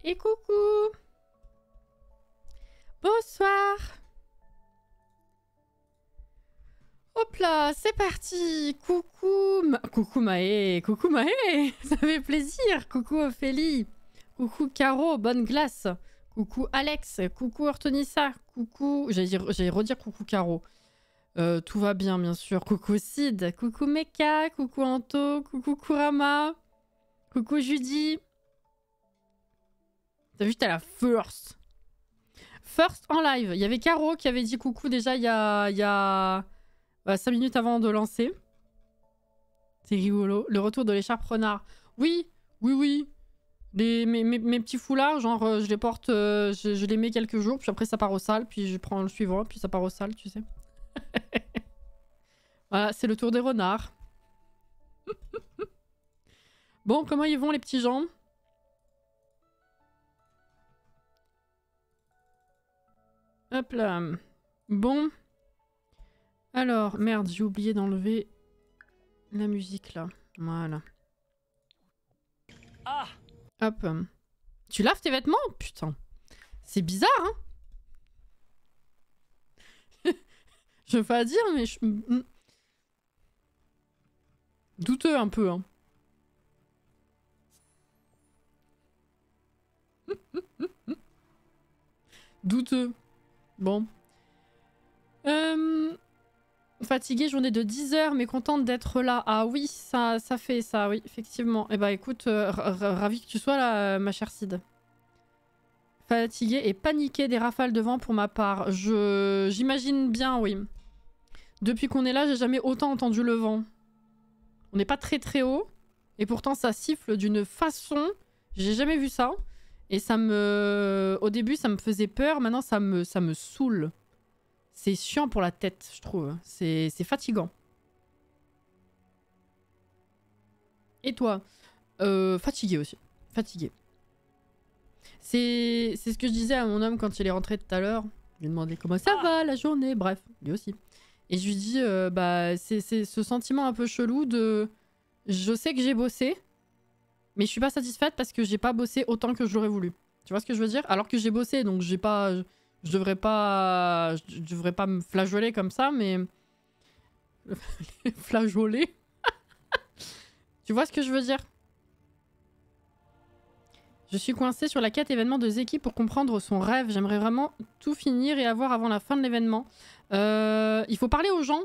Et coucou. Bonsoir. Hop là, c'est parti. Coucou, coucou Maë, coucou Maë, ça fait plaisir. Coucou Ophélie, coucou Caro, bonne glace. Coucou Alex, coucou Ortonissa, coucou... J'allais redire coucou Caro. Tout va bien sûr. Coucou Sid, coucou Meka, coucou Anto, coucou Kurama, coucou Judy. T'as vu, t'as la first. First en live. Il y avait Caro qui avait dit coucou déjà il y a 5 minutes avant de lancer. C'est rigolo. Le retour de l'écharpe renard. Oui. Mes petits foulards, genre je les porte, je les mets quelques jours, puis après ça part au sale, puis je prends le suivant, puis ça part au sale, tu sais. Voilà, c'est le tour des renards. Bon, comment ils vont les petits gens? Hop là. Bon. Alors, merde, j'ai oublié d'enlever la musique là. Voilà. Ah. Hop. Tu laves tes vêtements? Putain. C'est bizarre, hein. Je veux pas dire, mais... Douteux un peu, hein. Douteux. Bon. Fatiguée, journée de 10 heures, mais contente d'être là. Ah oui, ça fait ça, oui, effectivement. Eh bah écoute, ravi que tu sois là, ma chère Cid. Fatiguée et paniquée des rafales de vent pour ma part. J'imagine bien, oui. Depuis qu'on est là, j'ai jamais autant entendu le vent. On n'est pas très haut, et pourtant ça siffle d'une façon... J'ai jamais vu ça. Et ça me... Au début, ça me faisait peur. Maintenant, ça me saoule. C'est chiant pour la tête, je trouve. C'est fatigant. Et toi? Fatigué aussi. Fatigué. C'est ce que je disais à mon homme quand il est rentré tout à l'heure. Je lui ai demandé comment ça va la journée. Bref, lui aussi. Et je lui dis, bah, c'est ce sentiment un peu chelou de... Je sais que j'ai bossé, mais je suis pas satisfaite parce que j'ai pas bossé autant que je l'aurais voulu. Tu vois ce que je veux dire? Alors que j'ai bossé, donc j'ai pas... Je devrais pas me flageoler comme ça, mais... Flageoler. Tu vois ce que je veux dire? Je suis coincée sur la quête événement de Zeki pour comprendre son rêve. J'aimerais vraiment tout finir et avoir avant la fin de l'événement. Il faut parler aux gens.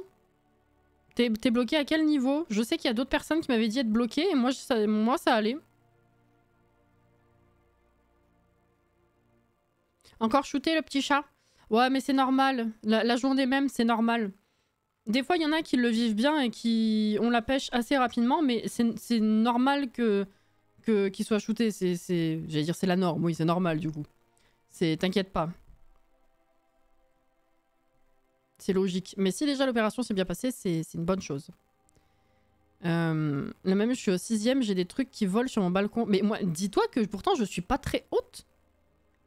T'es bloqué à quel niveau? Je sais qu'il y a d'autres personnes qui m'avaient dit être bloquées et moi ça allait. Encore shooter le petit chat? Ouais, mais c'est normal. La journée même, c'est normal. Des fois, il y en a qui le vivent bien et qui ont la pêche assez rapidement, mais c'est normal qu'il soit shooté. J'allais dire c'est la norme. Oui, c'est normal du coup. T'inquiète pas. C'est logique. Mais si déjà l'opération s'est bien passée, c'est une bonne chose. Là même, je suis au 6ème, j'ai des trucs qui volent sur mon balcon. Mais moi, dis-toi que pourtant, je suis pas très haute.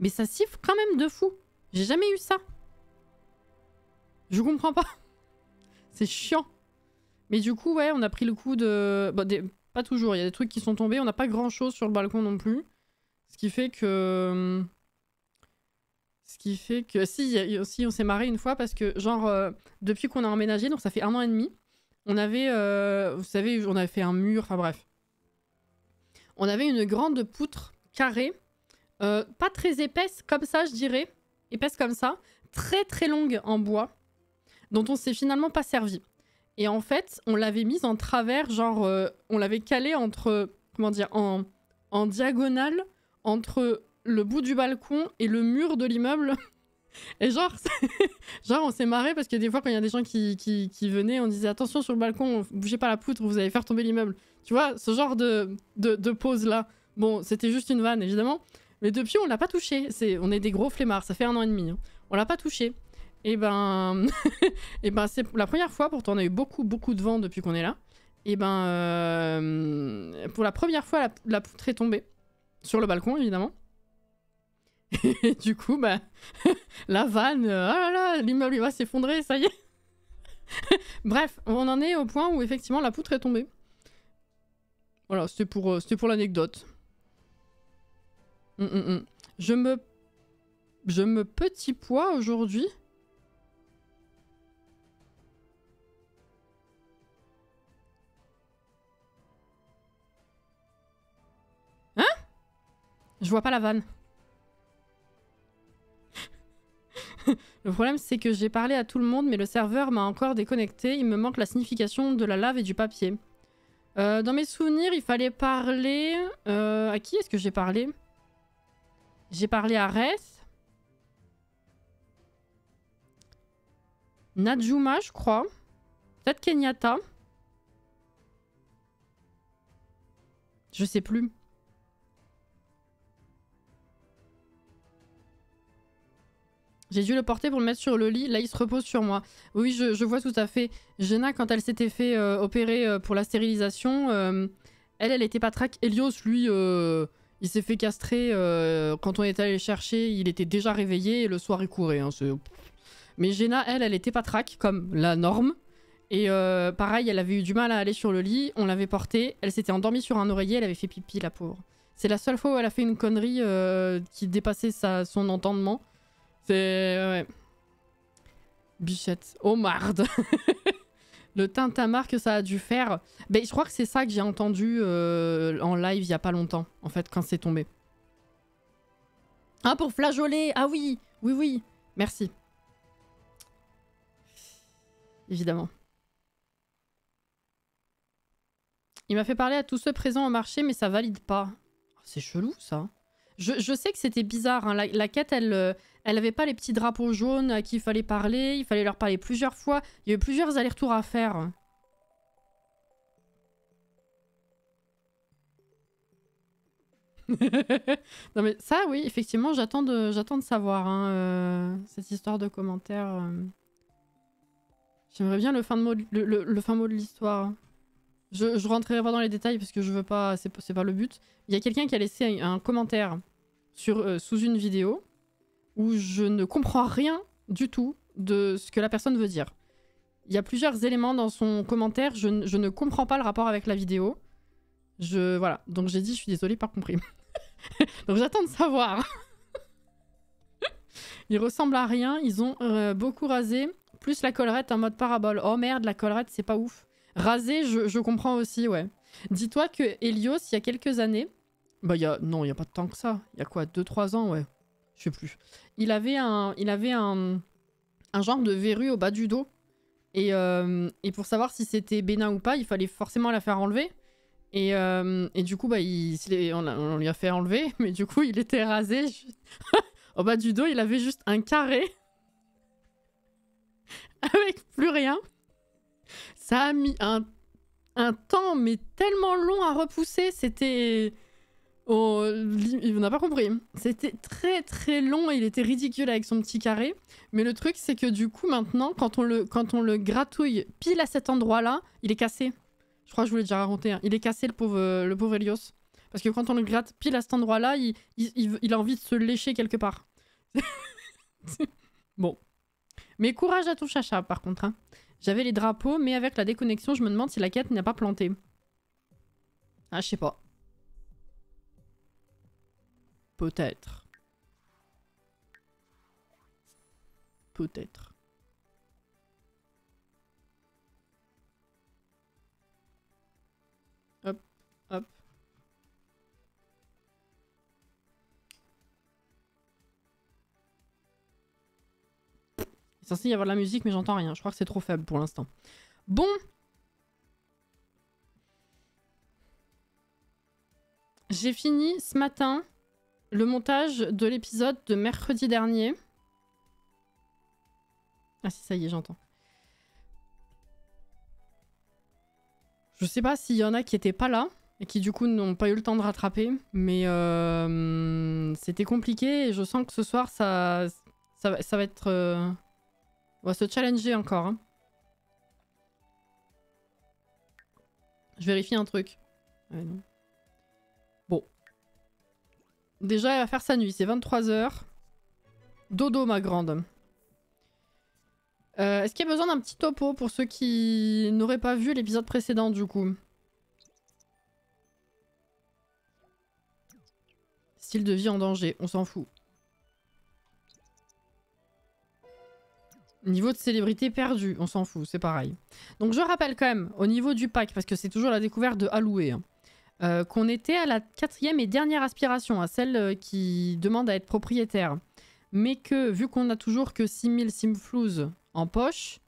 Mais ça siffle quand même de fou. J'ai jamais eu ça. Je comprends pas. C'est chiant. Mais du coup, ouais, on a pris le coup de... Bon, pas toujours, il y a des trucs qui sont tombés. On n'a pas grand-chose sur le balcon non plus. Ce qui fait que... Si, on s'est marré une fois parce que, genre, depuis qu'on a emménagé, donc ça fait 1 an et demi, on avait... vous savez, on avait fait un mur, enfin bref. On avait une grande poutre carrée, pas très épaisse comme ça, je dirais. Épaisse comme ça. Très longue en bois, dont on s'est finalement pas servi. Et en fait, on l'avait mise en travers, genre, on l'avait calée entre... Comment dire? En diagonale, entre... le bout du balcon et le mur de l'immeuble. Et genre, genre on s'est marré parce que des fois quand il y a des gens qui venaient, on disait attention sur le balcon, bougez pas la poutre, vous allez faire tomber l'immeuble. Tu vois, ce genre de pause là. Bon, c'était juste une vanne évidemment, mais depuis on l'a pas touché. On est des gros flemmards, ça fait 1 an et demi. Hein. On l'a pas touché. Et ben, et ben c'est la première fois, pourtant on a eu beaucoup de vent depuis qu'on est là. Et ben, pour la première fois la poutre est tombée. Sur le balcon évidemment. Et du coup, bah, la vanne, oh là là, l'immeuble il va s'effondrer, ça y est. Bref, on en est au point où effectivement la poutre est tombée. Voilà, c'était pour l'anecdote. Je me petit pois aujourd'hui. Hein? Je vois pas la vanne. Le problème, c'est que j'ai parlé à tout le monde, mais le serveur m'a encore déconnecté. Il me manque la signification de la lave et du papier. Dans mes souvenirs, il fallait parler... à qui est-ce que j'ai parlé? J'ai parlé à Res. Najuma, je crois. Peut-être Kenyatta. Je sais plus. J'ai dû le porter pour le mettre sur le lit. Là, il se repose sur moi. Oui, je vois tout à fait. Jenna, quand elle s'était fait opérer pour la stérilisation, elle était pas track. Elios, lui, il s'est fait castrer. Quand on est allé le chercher, il était déjà réveillé et le soir, il courait. Hein, mais Jenna, elle était pas track, comme la norme. Et pareil, elle avait eu du mal à aller sur le lit. On l'avait portée. Elle s'était endormie sur un oreiller. Elle avait fait pipi, la pauvre. C'est la seule fois où elle a fait une connerie qui dépassait son entendement. C'est... ouais. Bichette. Oh marde. Le tintamarre que ça a dû faire. Ben, je crois que c'est ça que j'ai entendu en live il y a pas longtemps, en fait, quand c'est tombé. Ah, pour flageoler. Ah oui. Oui, oui. Merci. Évidemment. Il m'a fait parler à tous ceux présents au marché, mais ça valide pas. C'est chelou, ça. Je sais que c'était bizarre. Hein. La quête, elle avait pas les petits drapeaux jaunes à qui il fallait parler. Il fallait leur parler plusieurs fois. Il y a eu plusieurs allers-retours à faire. Non mais ça, oui, effectivement, j'attends de savoir hein, cette histoire de commentaires. J'aimerais bien le fin mot de l'histoire. Je rentrerai pas dans les détails parce que je veux pas, c'est pas le but. Il y a quelqu'un qui a laissé un commentaire sous une vidéo où je ne comprends rien du tout de ce que la personne veut dire. Il y a plusieurs éléments dans son commentaire, je ne comprends pas le rapport avec la vidéo. Voilà, donc j'ai dit, je suis désolée, pas compris. Donc j'attends de savoir. Ils ressemblent à rien, ils ont beaucoup rasé, plus la collerette en mode parabole. Oh merde, la collerette, c'est pas ouf. Rasé, je comprends aussi, ouais. Dis-toi que Helios, il y a quelques années... Bah, non, il y a pas de temps que ça. Il y a quoi, 2-3 ans, ouais. Je sais plus. Il avait un genre de verrue au bas du dos. Et pour savoir si c'était bénin ou pas, il fallait forcément la faire enlever. Et du coup, bah, on lui a fait enlever. Mais du coup, il était rasé. Au bas du dos, il avait juste un carré. Avec plus rien. Ça a mis un temps, mais tellement long à repousser. C'était... Oh, on n'a pas compris. C'était très très long et il était ridicule avec son petit carré. Mais le truc, c'est que du coup, maintenant, quand on le gratouille pile à cet endroit-là, il est cassé. Je crois que je vous l'ai déjà raconté. Hein. Il est cassé, le pauvre Helios. Parce que quand on le gratte pile à cet endroit-là, il a envie de se lécher quelque part. Bon. Mais courage à tout chacha, par contre. Hein. J'avais les drapeaux, mais avec la déconnexion, je me demande si la quête n'a pas planté. Ah, je sais pas. Peut-être. Peut-être. Hop, hop. Il est censé y avoir de la musique, mais j'entends rien. Je crois que c'est trop faible pour l'instant. Bon. J'ai fini ce matin le montage de l'épisode de mercredi dernier. Ah si, ça y est, j'entends. Je sais pas s'il y en a qui étaient pas là et qui du coup n'ont pas eu le temps de rattraper, mais c'était compliqué et je sens que ce soir ça va être... On va se challenger encore. Hein. Je vérifie un truc. Ouais, non. Bon. Déjà, elle va faire sa nuit, c'est 23 h. Dodo, ma grande. Est-ce qu'il y a besoin d'un petit topo pour ceux qui n'auraient pas vu l'épisode précédent, du coup? Style de vie en danger, on s'en fout. Niveau de célébrité perdu, on s'en fout, c'est pareil. Donc je rappelle quand même, au niveau du pack, parce que c'est toujours la découverte de Alloué, hein, qu'on était à la 4e et dernière aspiration, à celle qui demande à être propriétaire. Mais que, vu qu'on a toujours que 6000 Simflouz en poche,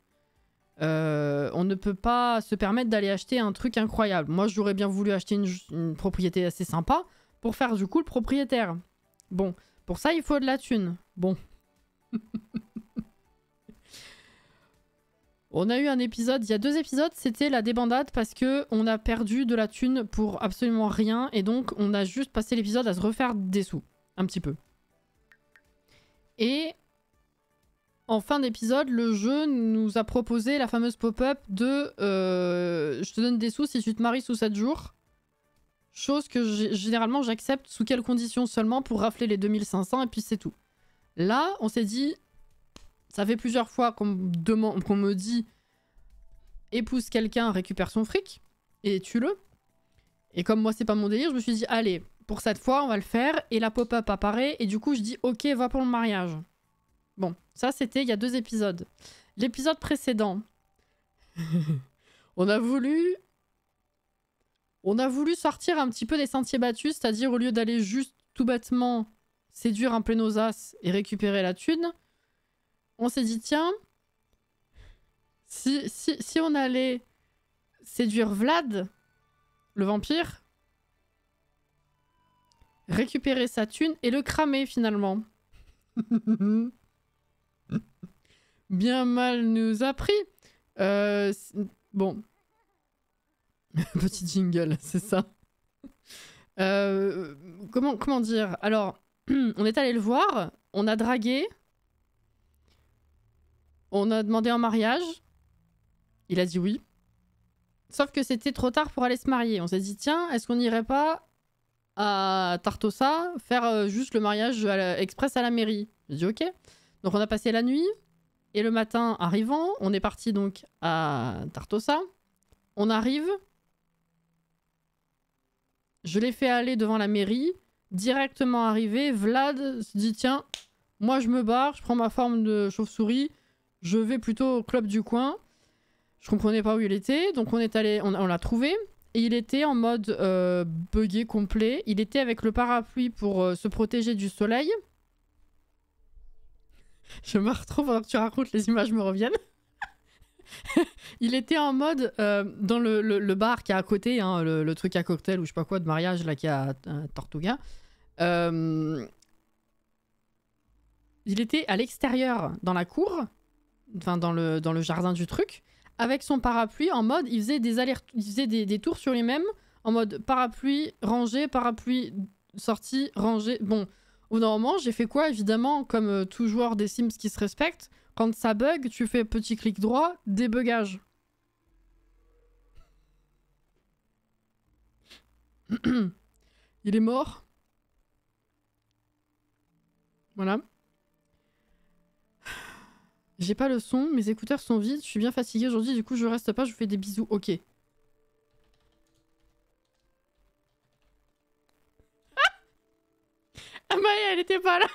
on ne peut pas se permettre d'aller acheter un truc incroyable. Moi, j'aurais bien voulu acheter une propriété assez sympa pour faire du coup le propriétaire. Bon, pour ça, il faut de la thune. Bon. On a eu un épisode, il y a 2 épisodes, c'était la débandade parce que on a perdu de la thune pour absolument rien et donc on a juste passé l'épisode à se refaire des sous, un petit peu. Et en fin d'épisode, le jeu nous a proposé la fameuse pop-up de je te donne des sous si tu te maries sous 7 jours. Chose que généralement j'accepte sous quelles conditions seulement pour rafler les 2500 et puis c'est tout. Là, on s'est dit... Ça fait plusieurs fois qu'on me dit épouse quelqu'un, récupère son fric et tue-le. Et comme moi c'est pas mon délire, je me suis dit allez, pour cette fois on va le faire et la pop-up apparaît et du coup je dis ok, va pour le mariage. Bon, ça c'était il y a 2 épisodes. L'épisode précédent, on a voulu sortir un petit peu des sentiers battus, c'est-à-dire au lieu d'aller juste tout bêtement séduire un peu nos as et récupérer la thune, on s'est dit, tiens, si on allait séduire Vlad, le vampire, récupérer sa thune et le cramer finalement. Bien mal nous a pris. Bon. Petit jingle, c'est ça. Comment dire? Alors, on est allé le voir, on a dragué. On a demandé en mariage. Il a dit oui. Sauf que c'était trop tard pour aller se marier. On s'est dit, tiens, est-ce qu'on n'irait pas à Tartosa faire juste le mariage express à la mairie? J'ai dit ok. Donc on a passé la nuit. Et le matin arrivant, on est parti donc à Tartosa. On arrive. Je l'ai fait aller devant la mairie. Directement arrivé, Vlad se dit, tiens, moi je me barre, je prends ma forme de chauve-souris. Je vais plutôt au club du coin. Je comprenais pas où il était. Donc on est allé, on l'a trouvé. Et il était en mode buggé complet. Il était avec le parapluie pour se protéger du soleil. Je me retrouve pendant que tu racontes, les images me reviennent. Il était en mode dans le bar qui est à côté, hein, le truc à cocktail ou je sais pas quoi de mariage là qui est à Tortuga. Il était à l'extérieur dans la cour. Enfin dans le jardin du truc, avec son parapluie en mode, il faisait des tours sur lui-même, en mode parapluie rangé, parapluie sorti, rangé. Bon, au moment, j'ai fait quoi? Évidemment, comme tout joueur des Sims qui se respecte, quand ça bug, tu fais petit clic droit, débugage. Il est mort. Voilà. J'ai pas le son, mes écouteurs sont vides, je suis bien fatiguée aujourd'hui, du coup je reste pas, je vous fais des bisous, ok. Ah Maë, elle était pas là.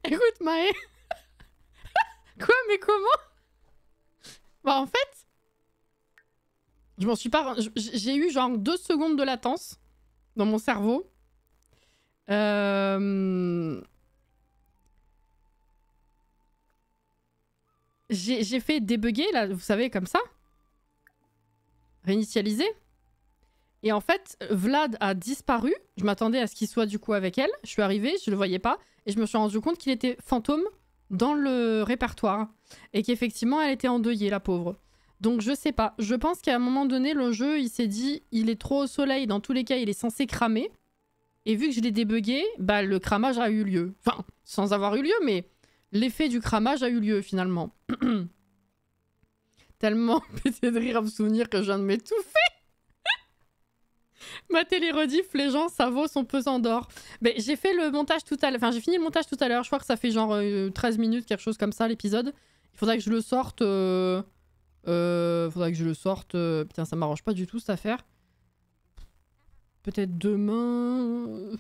Écoute Maë. Quoi, mais comment? Bah en fait, je m'en suis pas... J'ai eu genre 2 secondes de latence dans mon cerveau. J'ai fait débugger, là, vous savez, comme ça. Réinitialiser. Et en fait, Vlad a disparu. Je m'attendais à ce qu'il soit du coup avec elle. Je suis arrivée, je le voyais pas. Et je me suis rendu compte qu'il était fantôme dans le répertoire. Et qu'effectivement, elle était endeuillée, la pauvre. Donc je sais pas. Je pense qu'à un moment donné, le jeu, il s'est dit, il est trop au soleil. Dans tous les cas, il est censé cramer. Et vu que je l'ai débugué, bah le cramage a eu lieu. Enfin, sans avoir eu lieu, mais... L'effet du cramage a eu lieu, finalement. Tellement pété de rire à me souvenir que je viens de m'étouffer. Mater les rediffs, les gens, ça vaut son pesant d'or. Mais j'ai fait le montage tout à l'heure. Enfin, j'ai fini le montage tout à l'heure. Je crois que ça fait genre 13 minutes, quelque chose comme ça, l'épisode. Il faudrait que je le sorte... Faudrait que je le sorte... Putain, ça m'arrange pas du tout, cette affaire. peut-être demain.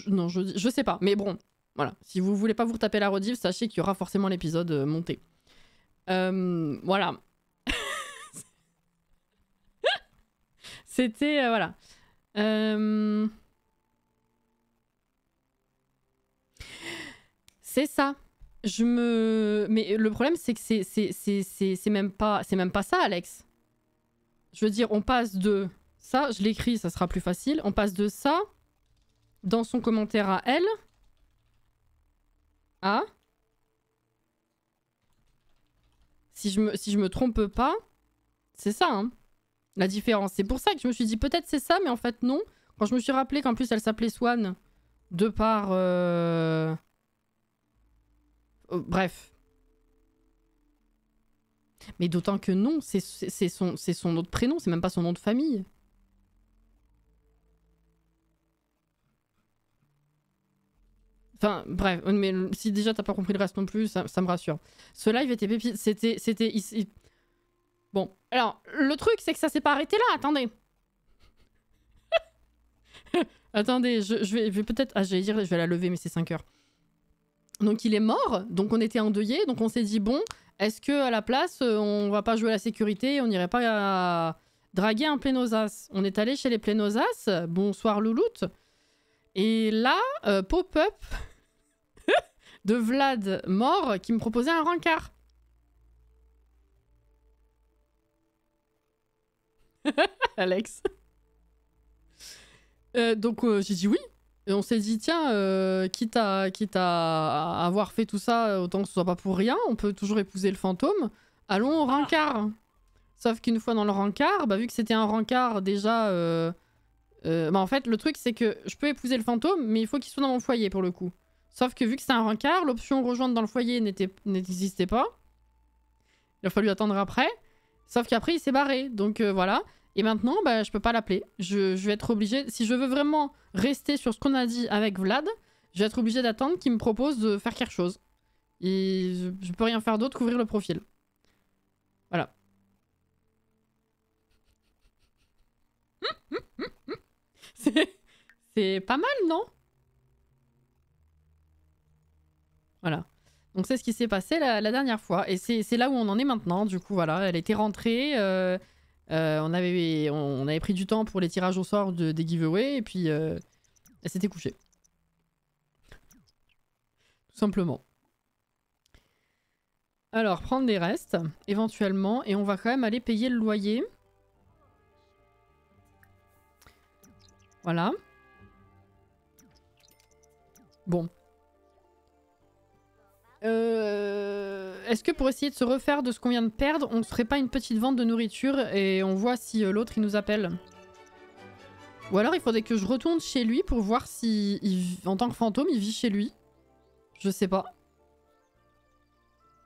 Non, je sais pas. Mais bon, voilà. Si vous voulez pas vous retaper la rediff, sachez qu'il y aura forcément l'épisode monté. Voilà. C'était... voilà. C'est ça. Mais le problème, c'est que c'est même pas ça, Alex. Je veux dire, on passe de ça, je l'écris, ça sera plus facile. On passe de ça, dans son commentaire à elle, à... Si je me trompe pas, c'est ça, hein, la différence. C'est pour ça que je me suis dit, peut-être c'est ça, mais en fait, non. Quand je me suis rappelé qu'en plus, elle s'appelait Swan, de par... bref. Mais d'autant que non, c'est son autre prénom, c'est même pas son nom de famille. Enfin, bref, mais si déjà t'as pas compris le reste non plus, ça me rassure. Ce live était pépite, c'était ici. Bon, alors, le truc, c'est que ça s'est pas arrêté là, attendez. Attendez, je vais peut-être... Ah, j'allais dire, je vais la lever, mais c'est 5 heures. Donc il est mort, donc on était endeuillés, donc on s'est dit, bon, est-ce que à la place, on va pas jouer à la sécurité, on n'irait pas à draguer un Plénosas? On est allé chez les Plénosas, bonsoir Louloute, et là, pop-up de Vlad mort qui me proposait un rencard. Alex. Donc j'ai dit oui. Et on s'est dit, tiens, quitte à avoir fait tout ça, autant que ce soit pas pour rien, on peut toujours épouser le fantôme. Allons au rencard. Sauf qu'une fois dans le rencard, bah, vu que c'était un rencard déjà... bah, en fait, le truc, c'est que je peux épouser le fantôme, mais il faut qu'il soit dans mon foyer pour le coup. Sauf que vu que c'est un rencard, l'option rejoindre dans le foyer n'existait pas. Il a fallu attendre après. Sauf qu'après, il s'est barré. Donc voilà. Et maintenant, bah, je peux pas l'appeler. Je vais être obligée... Si je veux vraiment rester sur ce qu'on a dit avec Vlad, je vais être obligée d'attendre qu'il me propose de faire quelque chose. Et je peux rien faire d'autre qu'ouvrir le profil. Voilà. C'est pas mal, non? Voilà. Donc c'est ce qui s'est passé la dernière fois. Et c'est là où on en est maintenant. Du coup, voilà. Elle était rentrée... on avait pris du temps pour les tirages au sort des giveaways et puis elle s'était couchée. Tout simplement. Alors, prendre des restes, éventuellement, et on va quand même aller payer le loyer. Voilà. Bon. Est-ce que pour essayer de se refaire de ce qu'on vient de perdre, on ne ferait pas une petite vente de nourriture et on voit si l'autre il nous appelle? Ou alors il faudrait que je retourne chez lui pour voir si, en tant que fantôme, il vit chez lui. Je sais pas.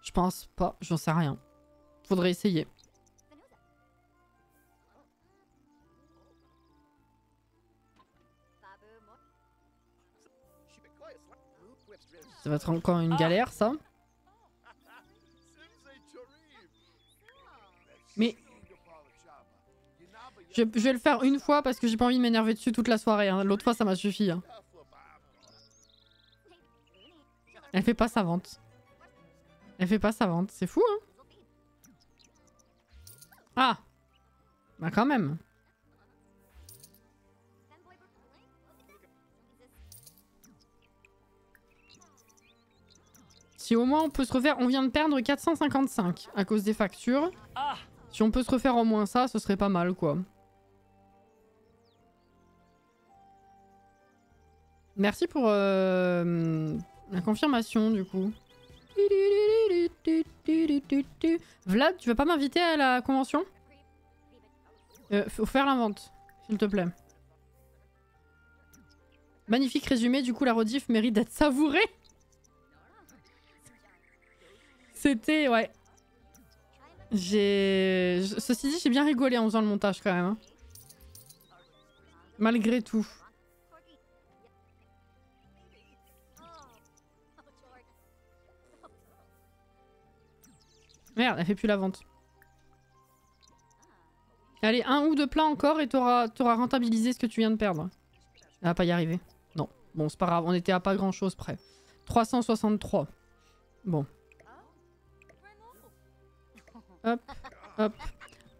Je pense pas, j'en sais rien. Faudrait essayer. Ça va être encore une galère, ça. Mais... Je vais le faire une fois parce que j'ai pas envie de m'énerver dessus toute la soirée. Hein. L'autre fois, ça m'a suffi. Hein. Elle fait pas sa vente. Elle fait pas sa vente. C'est fou, hein. Ah. Bah quand même. Si au moins on peut se refaire... On vient de perdre 455 à cause des factures. Si on peut se refaire au moins ça, ce serait pas mal, quoi. Merci pour la confirmation, du coup. Vlad, tu veux pas m'inviter à la convention? Faut faire l'invente, s'il te plaît. Magnifique résumé, du coup la rediff mérite d'être savourée. C'était... ouais. Ceci dit, j'ai bien rigolé en faisant le montage quand même. Hein. Malgré tout. Merde, elle fait plus la vente. Allez, un ou deux plats encore et t'auras rentabilisé ce que tu viens de perdre. Elle va pas y arriver. Non. Bon, c'est pas grave, on était à pas grand chose près. 363. Bon. Hop, hop.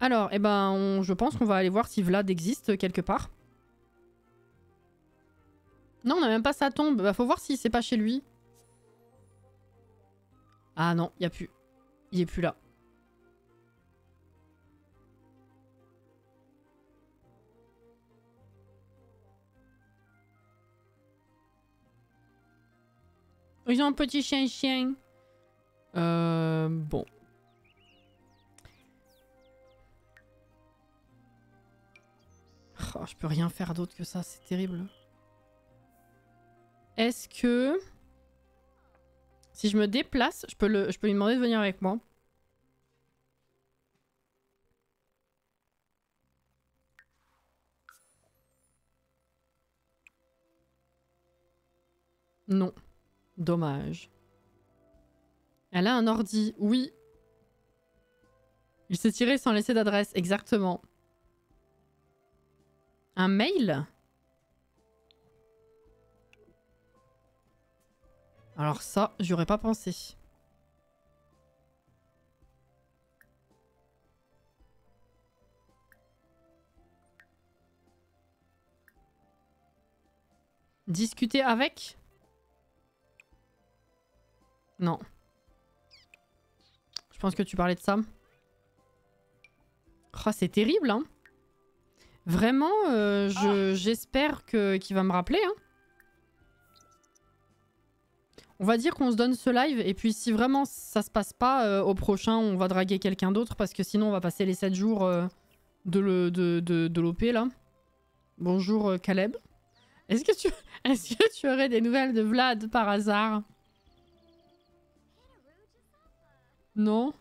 Alors, eh ben, je pense qu'on va aller voir si Vlad existe quelque part. Non, on n'a même pas sa tombe. Bah, faut voir si c'est pas chez lui. Ah non, y a plus. Il est plus là. Ils ont un petit chien-chien. Bon. Oh, je peux rien faire d'autre que ça, c'est terrible. Est-ce que... Si je me déplace, je peux lui demander de venir avec moi. Non. Dommage. Elle a un ordi, oui. Il s'est tiré sans laisser d'adresse, exactement. Un mail? Alors ça, j'aurais pas pensé. Discuter avec? Non. Je pense que tu parlais de ça. Oh, c'est terrible, hein. Vraiment, j'espère qu'il va me rappeler, hein. On va dire qu'on se donne ce live, et puis si vraiment ça se passe pas, au prochain, on va draguer quelqu'un d'autre, parce que sinon on va passer les 7 jours de l'OP, là. Bonjour, Caleb. Est-ce que tu aurais des nouvelles de Vlad, par hasard? Non?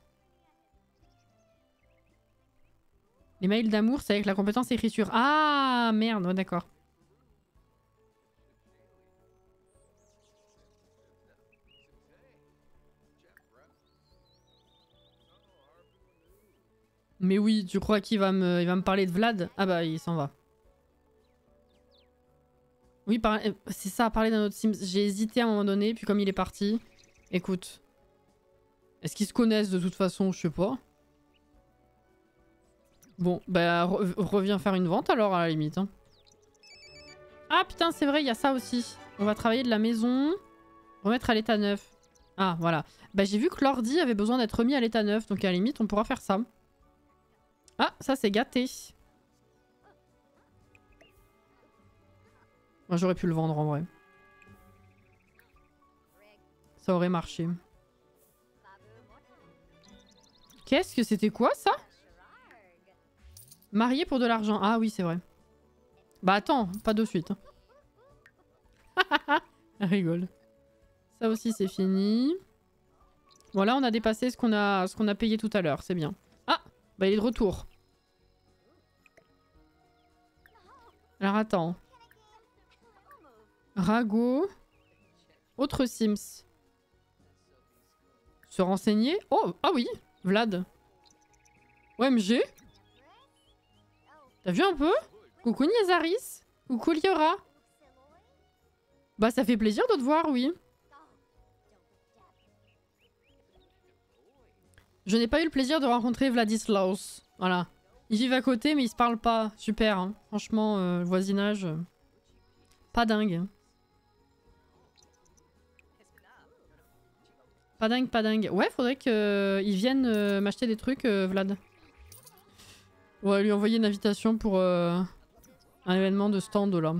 Les mails d'amour, c'est avec la compétence écriture. Ah, merde, ouais, d'accord. Mais oui, tu crois qu'il va me parler de Vlad? Ah bah, il s'en va. Oui, c'est ça, parler d'un autre Sims. J'ai hésité à un moment donné, puis comme il est parti... Écoute. Est-ce qu'ils se connaissent de toute façon? Je sais pas. Bon, bah reviens faire une vente alors à la limite. Hein. Ah putain, c'est vrai, il y a ça aussi. On va travailler de la maison. Remettre à l'état neuf. Ah, voilà. Bah j'ai vu que l'ordi avait besoin d'être remis à l'état neuf, donc à la limite on pourra faire ça. Ah, ça c'est gâté. Moi j'aurais pu le vendre en vrai. Ça aurait marché. Qu'est-ce que c'était quoi ça? Marié pour de l'argent. Ah oui, c'est vrai. Bah attends, pas de suite. Elle rigole. Ça aussi c'est fini. Voilà, on a dépassé ce qu'on a payé tout à l'heure, c'est bien. Ah, bah il est de retour. Alors attends. Rago. Autre Sims. Se renseigner. Oh, ah oui, Vlad. OMG. T'as vu un peu? Coucou Niazaris. Coucou Liora. Bah ça fait plaisir de te voir, oui. Je n'ai pas eu le plaisir de rencontrer Vladislaus. Voilà. Ils vivent à côté mais ils se parlent pas. Super, hein. Franchement, le voisinage... pas dingue. Pas dingue, pas dingue. Ouais, faudrait qu'ils viennent m'acheter des trucs, Vlad. On va lui envoyer une invitation pour un événement de stand là.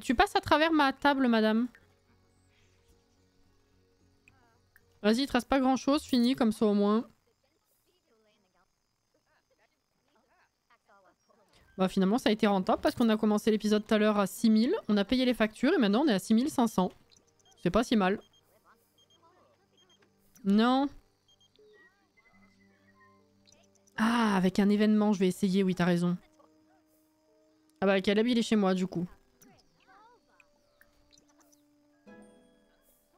Tu passes à travers ma table, madame. Vas-y, il te reste pas grand chose, fini comme ça au moins. Bah finalement ça a été rentable parce qu'on a commencé l'épisode tout à l'heure à 6000, on a payé les factures et maintenant on est à 6500. C'est pas si mal. Non. Ah, avec un événement, je vais essayer, oui t'as raison. Ah bah Caleb il est chez moi du coup.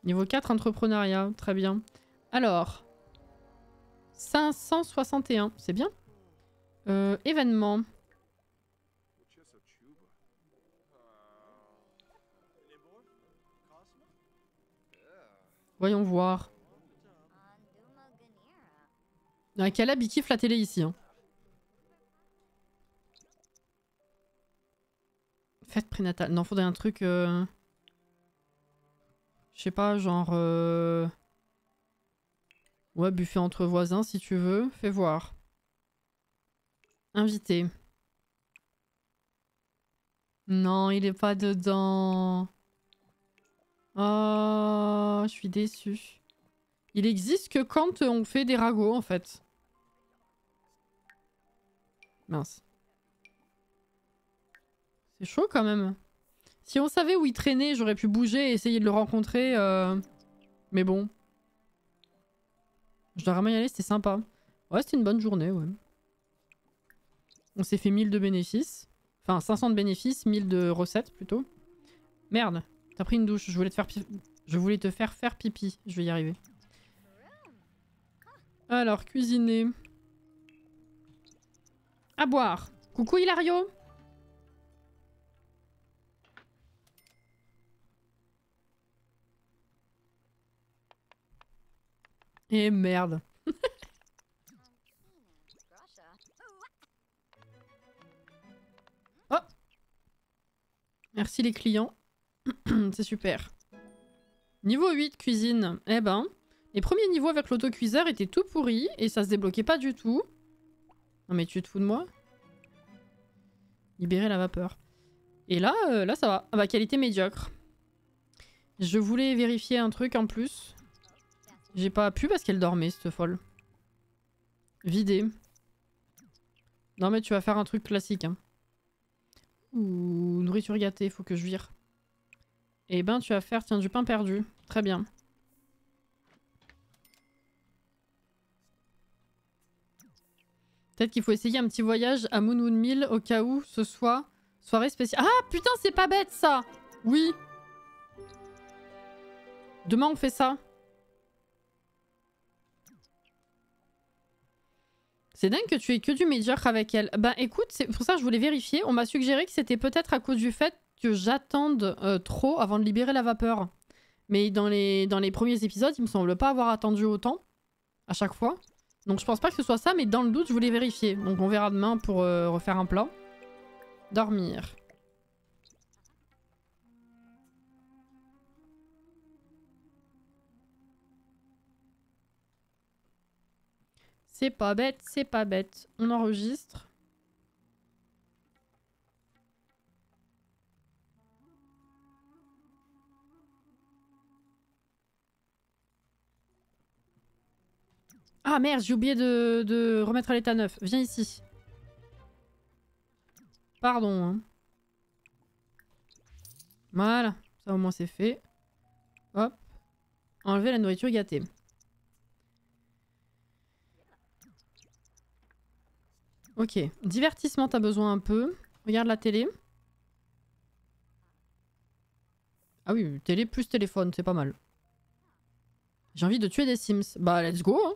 Niveau 4, entrepreneuriat, très bien. Alors. 561, c'est bien. Événement. Voyons voir. Caleb, il kiffe la télé ici. Hein. Fête prénatale. Non, faudrait un truc... Je sais pas, genre... Ouais, buffet entre voisins si tu veux. Fais voir. Invité. Non, il est pas dedans. Oh, je suis déçue. Il existe que quand on fait des ragots, en fait. Mince. C'est chaud quand même. Si on savait où il traînait, j'aurais pu bouger et essayer de le rencontrer. Mais bon. Je dois vraiment y aller, c'était sympa. Ouais, c'était une bonne journée, ouais. On s'est fait 1000 de bénéfices. Enfin, 500 de bénéfices, 1000 de recettes plutôt. Merde, t'as pris une douche. Je voulais te faire faire pipi. Je vais y arriver. Alors, cuisiner. À boire. Coucou Hilario. Et merde. Oh. Merci les clients. C'est super. Niveau 8, cuisine. Eh ben, les premiers niveaux avec l'autocuiseur étaient tout pourris et ça se débloquait pas du tout. Non mais tu te fous de moi? Libérer la vapeur. Et là, là ça va. Ah bah qualité médiocre. Je voulais vérifier un truc en plus. J'ai pas pu parce qu'elle dormait, cette folle. Vider. Non mais tu vas faire un truc classique. Hein. Ouh, nourriture gâtée, faut que je vire. Eh ben tu vas faire, tiens, du pain perdu. Très bien. Peut-être qu'il faut essayer un petit voyage à Moonwood Mill au cas où ce soit soirée spéciale. Ah putain, c'est pas bête ça! Oui. Demain on fait ça. C'est dingue que tu aies que du médiocre avec elle. Bah écoute, c'est pour ça que je voulais vérifier. On m'a suggéré que c'était peut-être à cause du fait que j'attende trop avant de libérer la vapeur. Mais dans les premiers épisodes, il me semble pas avoir attendu autant. À chaque fois. Donc je pense pas que ce soit ça, mais dans le doute, je voulais vérifier. Donc on verra demain pour refaire un plat. Dormir. C'est pas bête, c'est pas bête. On enregistre. Ah merde, j'ai oublié de remettre à l'état neuf. Viens ici. Pardon. Hein. Voilà, ça au moins c'est fait. Hop. Enlever la nourriture gâtée. Ok, divertissement, t'as besoin un peu. Regarde la télé. Ah oui, télé plus téléphone, c'est pas mal. J'ai envie de tuer des Sims. Bah, let's go. Hein.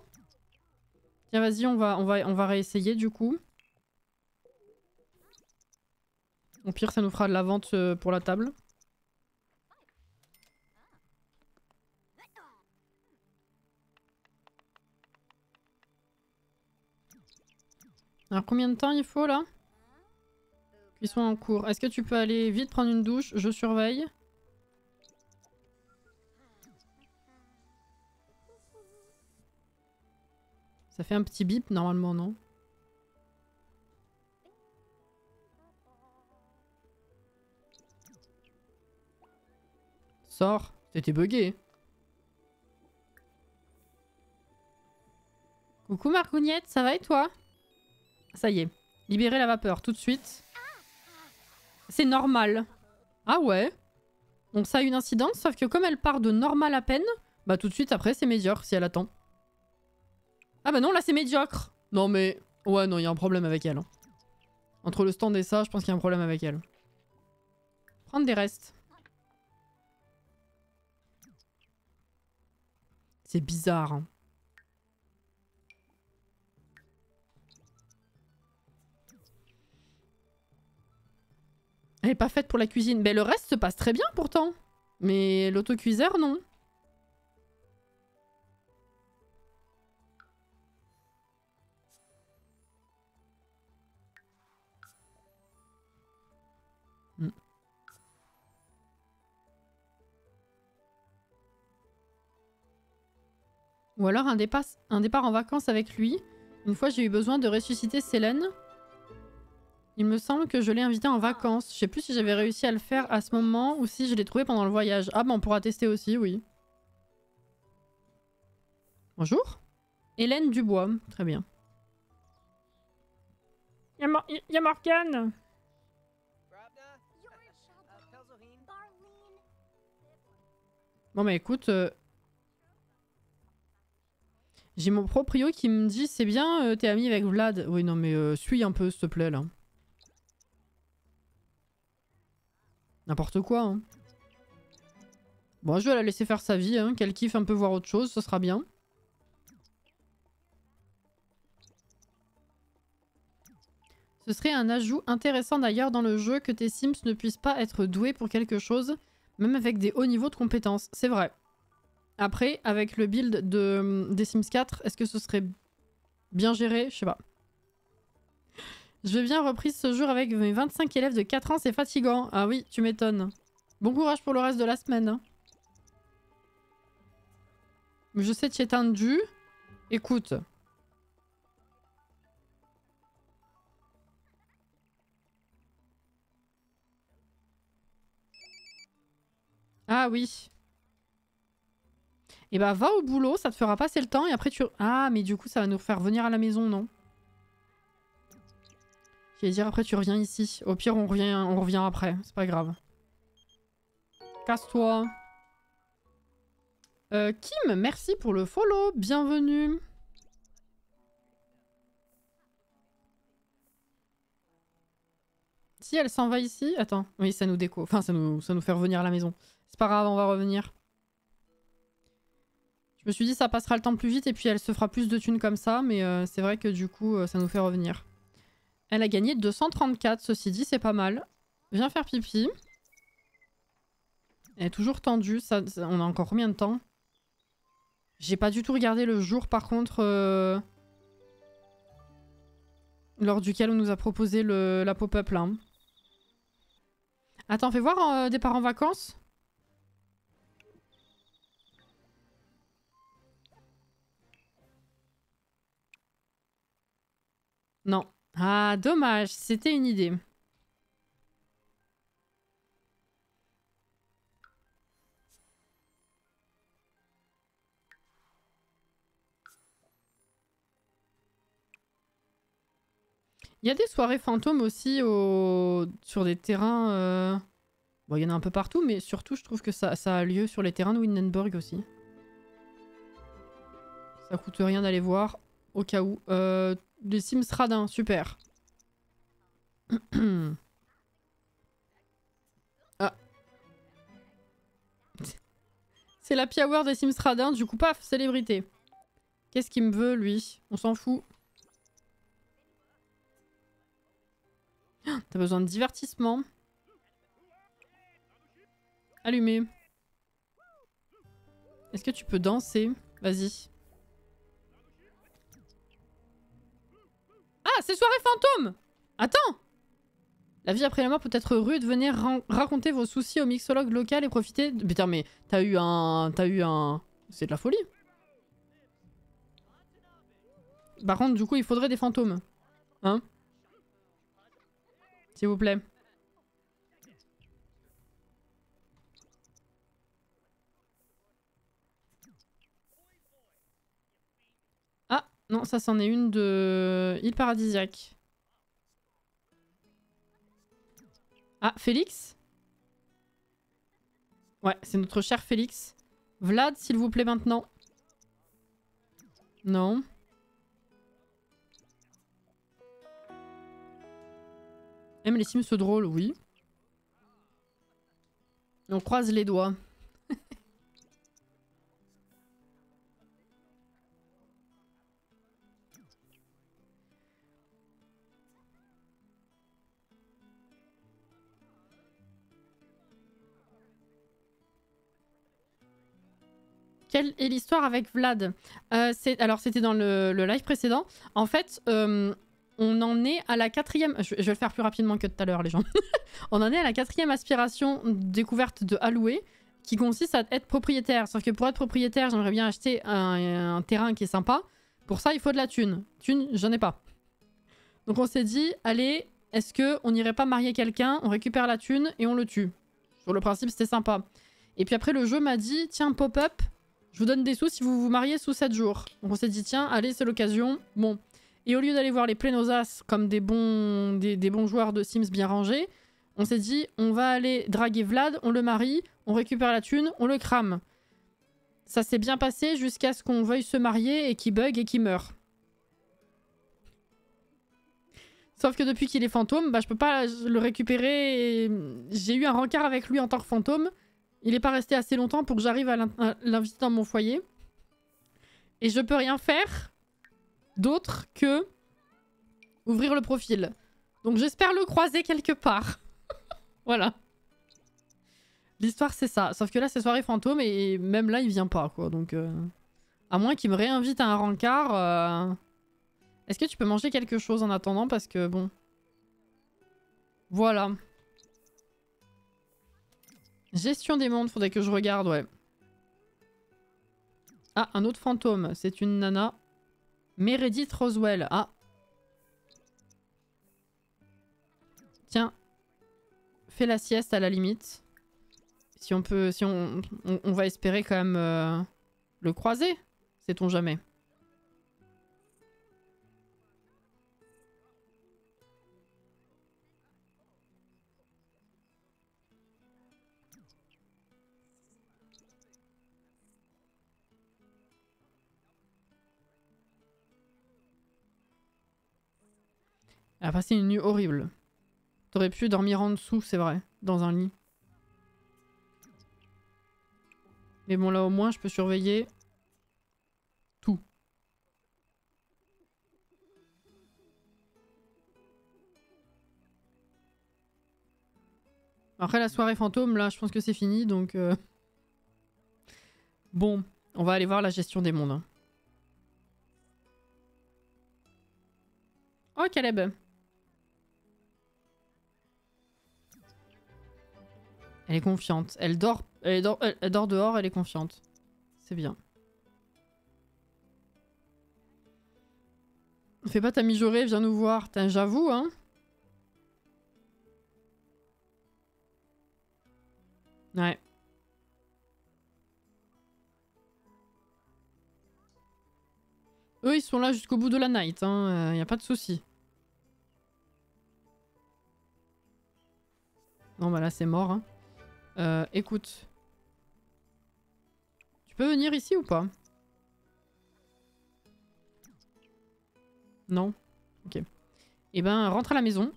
Tiens, vas-y, on va réessayer du coup. Au pire, ça nous fera de la vente pour la table. Alors, combien de temps il faut là? Ils sont en cours. Est-ce que tu peux aller vite prendre une douche? Je surveille. Ça fait un petit bip normalement, non? Sors. T'étais bugué. Coucou Margouniette, ça va et toi? Ça y est. Libérer la vapeur tout de suite. C'est normal. Ah ouais? Donc ça a une incidence, sauf que comme elle part de normal à peine, bah tout de suite après c'est médiocre si elle attend. Ah bah non, là c'est médiocre. Non mais... Ouais, non, il y a un problème avec elle. Hein. Entre le stand et ça, je pense qu'il y a un problème avec elle. Prendre des restes. C'est bizarre. Hein. Elle est pas faite pour la cuisine. Mais le reste se passe très bien pourtant. Mais l'autocuiseur, non. Ou alors un départ en vacances avec lui. Une fois, j'ai eu besoin de ressusciter Célène. Il me semble que je l'ai invité en vacances. Je sais plus si j'avais réussi à le faire à ce moment ou si je l'ai trouvé pendant le voyage. Ah bah on pourra tester aussi, oui. Bonjour. Hélène Dubois. Très bien. Y a Morgane. Bon bah écoute... J'ai mon proprio qui me dit c'est bien, t'es ami avec Vlad. Oui non mais suis un peu s'il te plaît là. N'importe quoi hein. Bon je vais la laisser faire sa vie hein. Qu'elle kiffe un peu voir autre chose, ce sera bien. Ce serait un ajout intéressant d'ailleurs dans le jeu que tes Sims ne puissent pas être doués pour quelque chose, même avec des hauts niveaux de compétences. C'est vrai. Après, avec le build des Sims 4, est-ce que ce serait bien géré? Je sais pas. Je vais bien reprise ce jour avec mes 25 élèves de 4 ans, c'est fatigant. Ah oui, tu m'étonnes. Bon courage pour le reste de la semaine. Hein. Je sais que tu es tendu. Écoute. Ah oui. Et bah va au boulot, ça te fera passer le temps et après tu... Ah mais du coup ça va nous faire venir à la maison, non? J'allais dire après tu reviens ici. Au pire on revient après, c'est pas grave. Casse-toi. Kim, merci pour le follow, bienvenue. Si elle s'en va ici... Attends, oui ça nous déco. Enfin ça nous fait revenir à la maison. C'est pas grave, on va revenir. Je me suis dit ça passera le temps plus vite et puis elle se fera plus de thunes comme ça, mais c'est vrai que du coup ça nous fait revenir. Elle a gagné 234, ceci dit c'est pas mal. Viens faire pipi. Elle est toujours tendue, on a encore combien de temps? J'ai pas du tout regardé le jour par contre lors duquel on nous a proposé la pop-up là. Attends, fais voir départ en vacances. Non. Ah, dommage, c'était une idée. Il y a des soirées fantômes aussi sur des terrains... Bon, il y en a un peu partout, mais surtout, je trouve que ça a lieu sur les terrains de Windenburg aussi. Ça coûte rien d'aller voir, au cas où. Des Sims radins, super. Ah. C'est l'happy hour des Sims radins, du coup, paf, célébrité. Qu'est-ce qu'il me veut, lui? On s'en fout. T'as besoin de divertissement. Allumé. Est-ce que tu peux danser? Vas-y. Ah, c'est soirée fantôme! Attends! La vie après la mort peut être rude. Venez raconter vos soucis au mixologue local et profiter... Putain, mais t'as eu un... C'est de la folie. Par contre, du coup, il faudrait des fantômes. Hein? S'il vous plaît. Ah, non, ça c'en est une de... île paradisiaque. Ah, Félix? Ouais, c'est notre cher Félix. Vlad, s'il vous plaît, maintenant. Non. Aime les Sims drôles, oui. On croise les doigts. Quelle est l'histoire avec Vlad? Alors, c'était dans le live précédent. En fait, on en est à la 4e... Je vais le faire plus rapidement que tout à l'heure, les gens. On en est à la 4e aspiration découverte de Alloué, qui consiste à être propriétaire. Sauf que pour être propriétaire, j'aimerais bien acheter un terrain qui est sympa. Pour ça, il faut de la thune. Thune, j'en ai pas. Donc on s'est dit, allez, est-ce qu'on n'irait pas marier quelqu'un, on récupère la thune et on le tue. Sur le principe, c'était sympa. Et puis après, le jeu m'a dit, tiens, pop-up, je vous donne des sous si vous vous mariez sous 7 jours. Donc on s'est dit, tiens, allez, c'est l'occasion. Bon. Et au lieu d'aller voir les Plenosas comme des bons joueurs de Sims bien rangés, on s'est dit, on va aller draguer Vlad, on le marie, on récupère la thune, on le crame. Ça s'est bien passé jusqu'à ce qu'on veuille se marier et qu'il bug et qu'il meure. Sauf que depuis qu'il est fantôme, bah, je peux pas le récupérer. J'ai eu un rencard avec lui en tant que fantôme. Il est pas resté assez longtemps pour que j'arrive à l'inviter dans mon foyer. Et je peux rien faire d'autre que ouvrir le profil. Donc j'espère le croiser quelque part. Voilà. L'histoire c'est ça. Sauf que là c'est soirée fantôme et même là il vient pas quoi. Donc à moins qu'il me réinvite à un rencard. Est-ce que tu peux manger quelque chose en attendant parce que bon. Voilà. Gestion des mondes, faudrait que je regarde, ouais. Ah, un autre fantôme. C'est une nana. Meredith Roswell. Ah. Tiens. Fais la sieste à la limite. Si on peut... Si on va espérer quand même le croiser. Sait-on jamais. Elle a passé une nuit horrible. T'aurais pu dormir en dessous, c'est vrai. Dans un lit. Mais bon, là au moins, je peux surveiller tout. Après la soirée fantôme, là, je pense que c'est fini, donc... Bon, on va aller voir la gestion des mondes. Hein. Oh, Caleb. Elle est confiante. Elle dort dehors, elle est confiante. C'est bien. Fais pas ta mijaurée, viens nous voir. J'avoue, hein. Ouais. Eux, ils sont là jusqu'au bout de la night, hein. Y a pas de souci. Non, bah là, c'est mort, hein. Écoute. Tu peux venir ici ou pas? Non? Ok. Eh ben, rentre à la maison.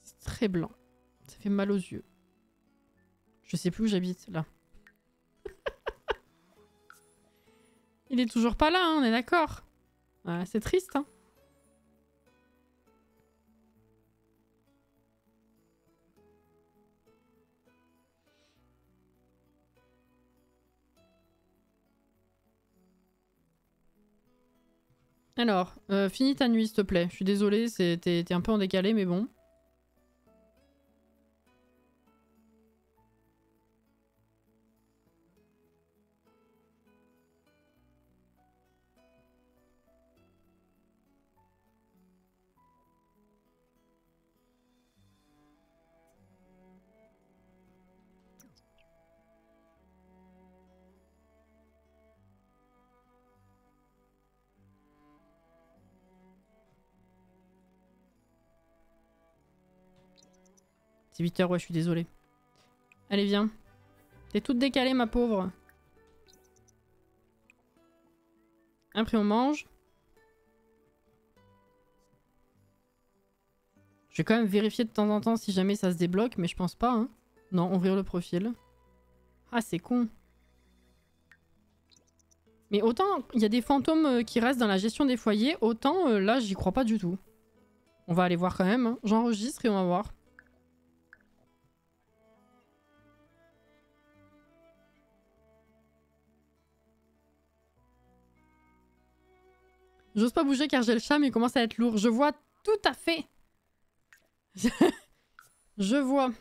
C'est très blanc. Ça fait mal aux yeux. Je sais plus où j'habite, là. Il est toujours pas là, hein, on est d'accord. Ouais, c'est triste, hein. Alors, finis ta nuit, s'il te plaît. Je suis désolée, t'es un peu en décalé, mais bon. C'est 8 h, ouais, je suis désolée. Allez, viens. T'es toute décalée, ma pauvre. Après, on mange. Je vais quand même vérifier de temps en temps si jamais ça se débloque, mais je pense pas, hein. Non, ouvrir le profil. Ah, c'est con. Mais autant il y a des fantômes qui restent dans la gestion des foyers, autant là, j'y crois pas du tout. On va aller voir quand même. Hein. J'enregistre et on va voir. J'ose pas bouger car j'ai le chat mais il commence à être lourd. Je vois tout à fait. Je vois.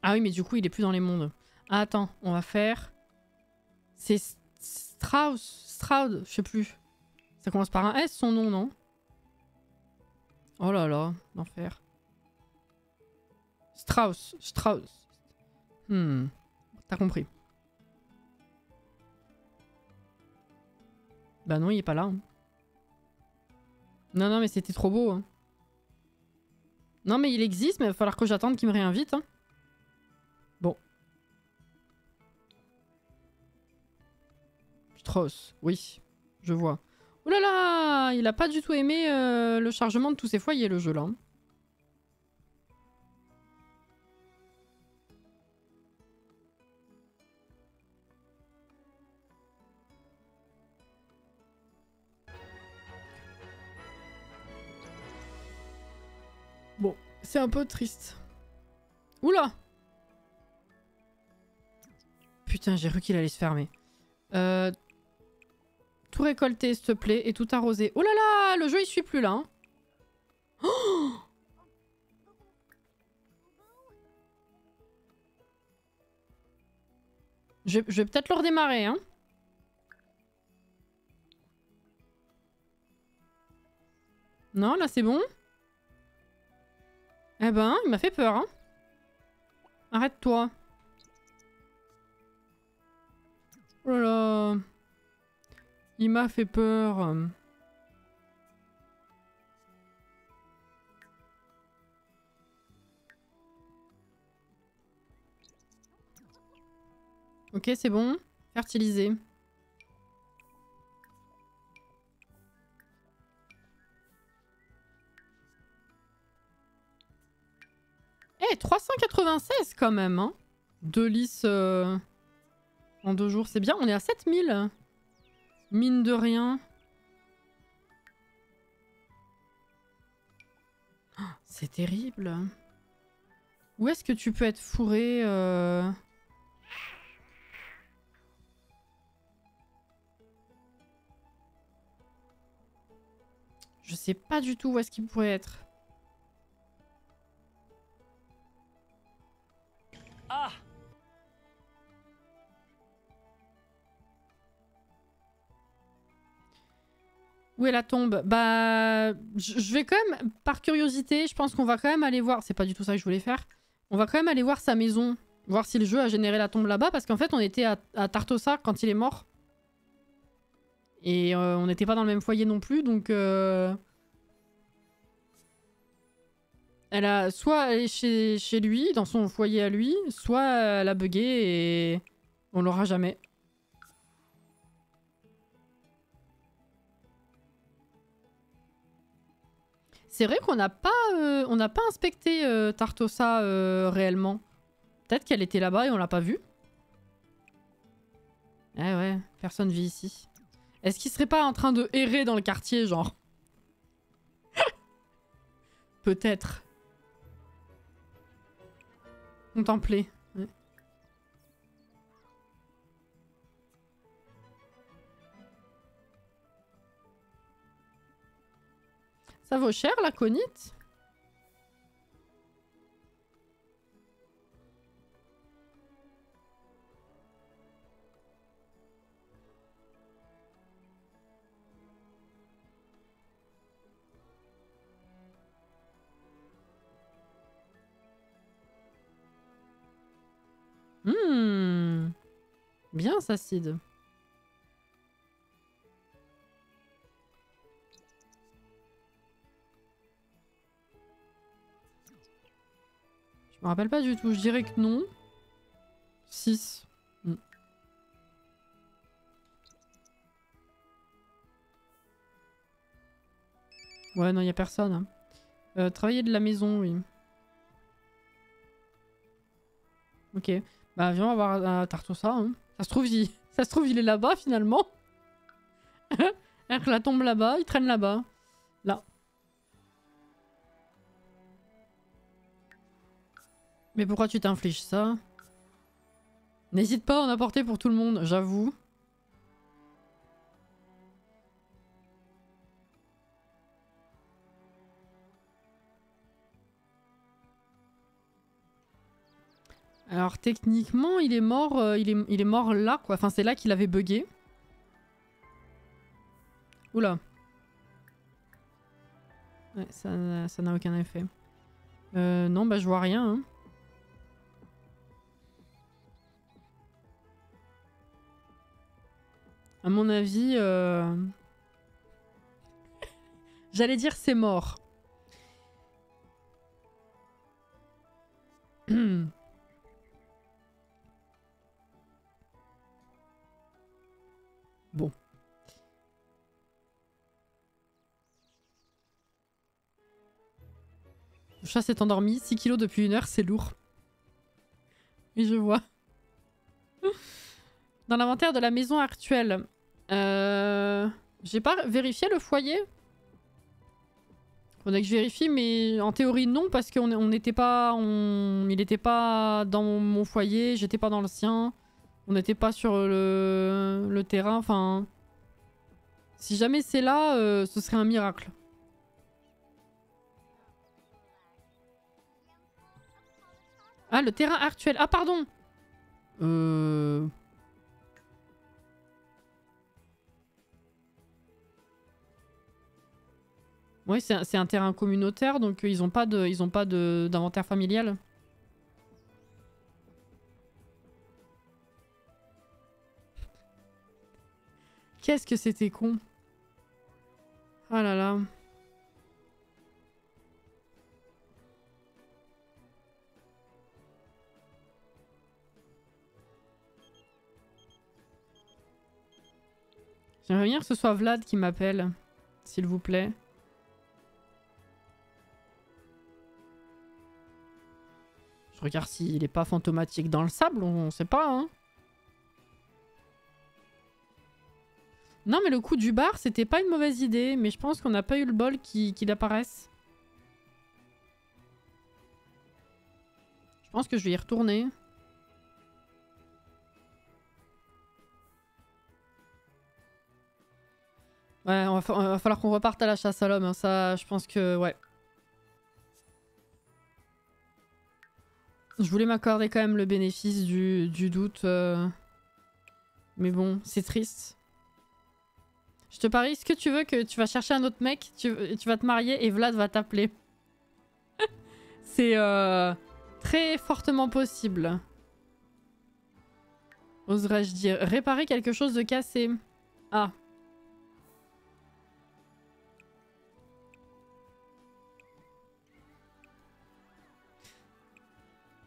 Ah oui mais du coup il est plus dans les mondes. Ah, attends, on va faire... C'est Stroud, je sais plus. Ça commence par un S son nom, non? Oh là là, l'enfer. Strauss. T'as compris. Bah non, il est pas là. Hein. Non, non, mais c'était trop beau. Hein. Non, mais il existe, mais il va falloir que j'attende qu'il me réinvite. Hein. Bon. Strauss, oui, je vois. Oh là là, il a pas du tout aimé le chargement de tous ses foyers, le jeu, là. Hein. Bon, c'est un peu triste. Oula! Putain, j'ai cru qu'il allait se fermer. Tout récolter, s'il te plaît, et tout arroser. Oh là là, le jeu il suit plus là. Hein. Oh je vais peut-être le redémarrer. Hein. Non, là c'est bon. Eh ben, il m'a fait peur. Hein. Arrête-toi. Oh là là. Il m'a fait peur. Ok, c'est bon. Fertiliser. Eh, 396 quand même. Hein. 2 lys en 2 jours, c'est bien. On est à 7000. Mine de rien. Oh, c'est terrible. Où est-ce que tu peux être fourré Je sais pas du tout où est-ce qu'il pourrait être. Ah! Où est la tombe? Bah... Je vais quand même, par curiosité, je pense qu'on va quand même aller voir... C'est pas du tout ça que je voulais faire. On va quand même aller voir sa maison. Voir si le jeu a généré la tombe là-bas. Parce qu'en fait, on était à Tartosa quand il est mort. Et on n'était pas dans le même foyer non plus, donc... Elle a soit elle est chez lui, dans son foyer à lui, soit elle a bugué et on l'aura jamais. C'est vrai qu'on n'a pas, inspecté Tartosa réellement. Peut-être qu'elle était là-bas et on l'a pas vue. Eh ouais, personne vit ici. Est-ce qu'il serait pas en train de errer dans le quartier, genre? Peut-être. Contempler. Ouais. Ça vaut cher la conite? Bien ça, Sid. Je me rappelle pas du tout, je dirais que non. 6. Ouais, non, y a personne. Hein. Travailler de la maison, oui. Ok. Bah viens, on va voir Tartosa. Hein. Ça se trouve, il est là-bas finalement. La tombe là-bas, il traîne là-bas. Là. Mais pourquoi tu t'infliges ça? N'hésite pas à en apporter pour tout le monde, j'avoue. Alors techniquement, il est mort, il est mort là, quoi. Enfin, c'est là qu'il avait bugué. Oula. Ouais, ça n'a aucun effet. Non, bah je vois rien. Hein. À mon avis, j'allais dire c'est mort. Bon. Le chat s'est endormi. 6 kilos depuis 1 heure, c'est lourd. Oui, je vois. Dans l'inventaire de la maison actuelle. J'ai pas vérifié le foyer. Faudrait que je vérifie, mais en théorie non, parce qu'on n'était pas... Il n'était pas dans mon foyer, j'étais pas dans le sien. On n'était pas sur le terrain, enfin... Si jamais c'est là, ce serait un miracle. Ah, le terrain actuel. Ah, pardon. Oui, c'est un terrain communautaire, donc ils ont pas d'inventaire familial. Qu'est-ce que c'était con. Ah là là. J'aimerais bien que ce soit Vlad qui m'appelle, s'il vous plaît. Je regarde s'il est pas fantomatique dans le sable, on sait pas, hein. Non, mais le coup du bar, c'était pas une mauvaise idée, mais je pense qu'on n'a pas eu le bol qu'il apparaisse. Je pense que je vais y retourner. Ouais, va falloir qu'on reparte à la chasse à l'homme, hein. Ça, je pense que... ouais. Je voulais m'accorder quand même le bénéfice du doute. Mais bon, c'est triste. Je te parie, est-ce que tu veux que tu vas chercher un autre mec, tu vas te marier et Vlad va t'appeler. C'est très fortement possible. Oserais-je dire. Réparer quelque chose de cassé. Ah.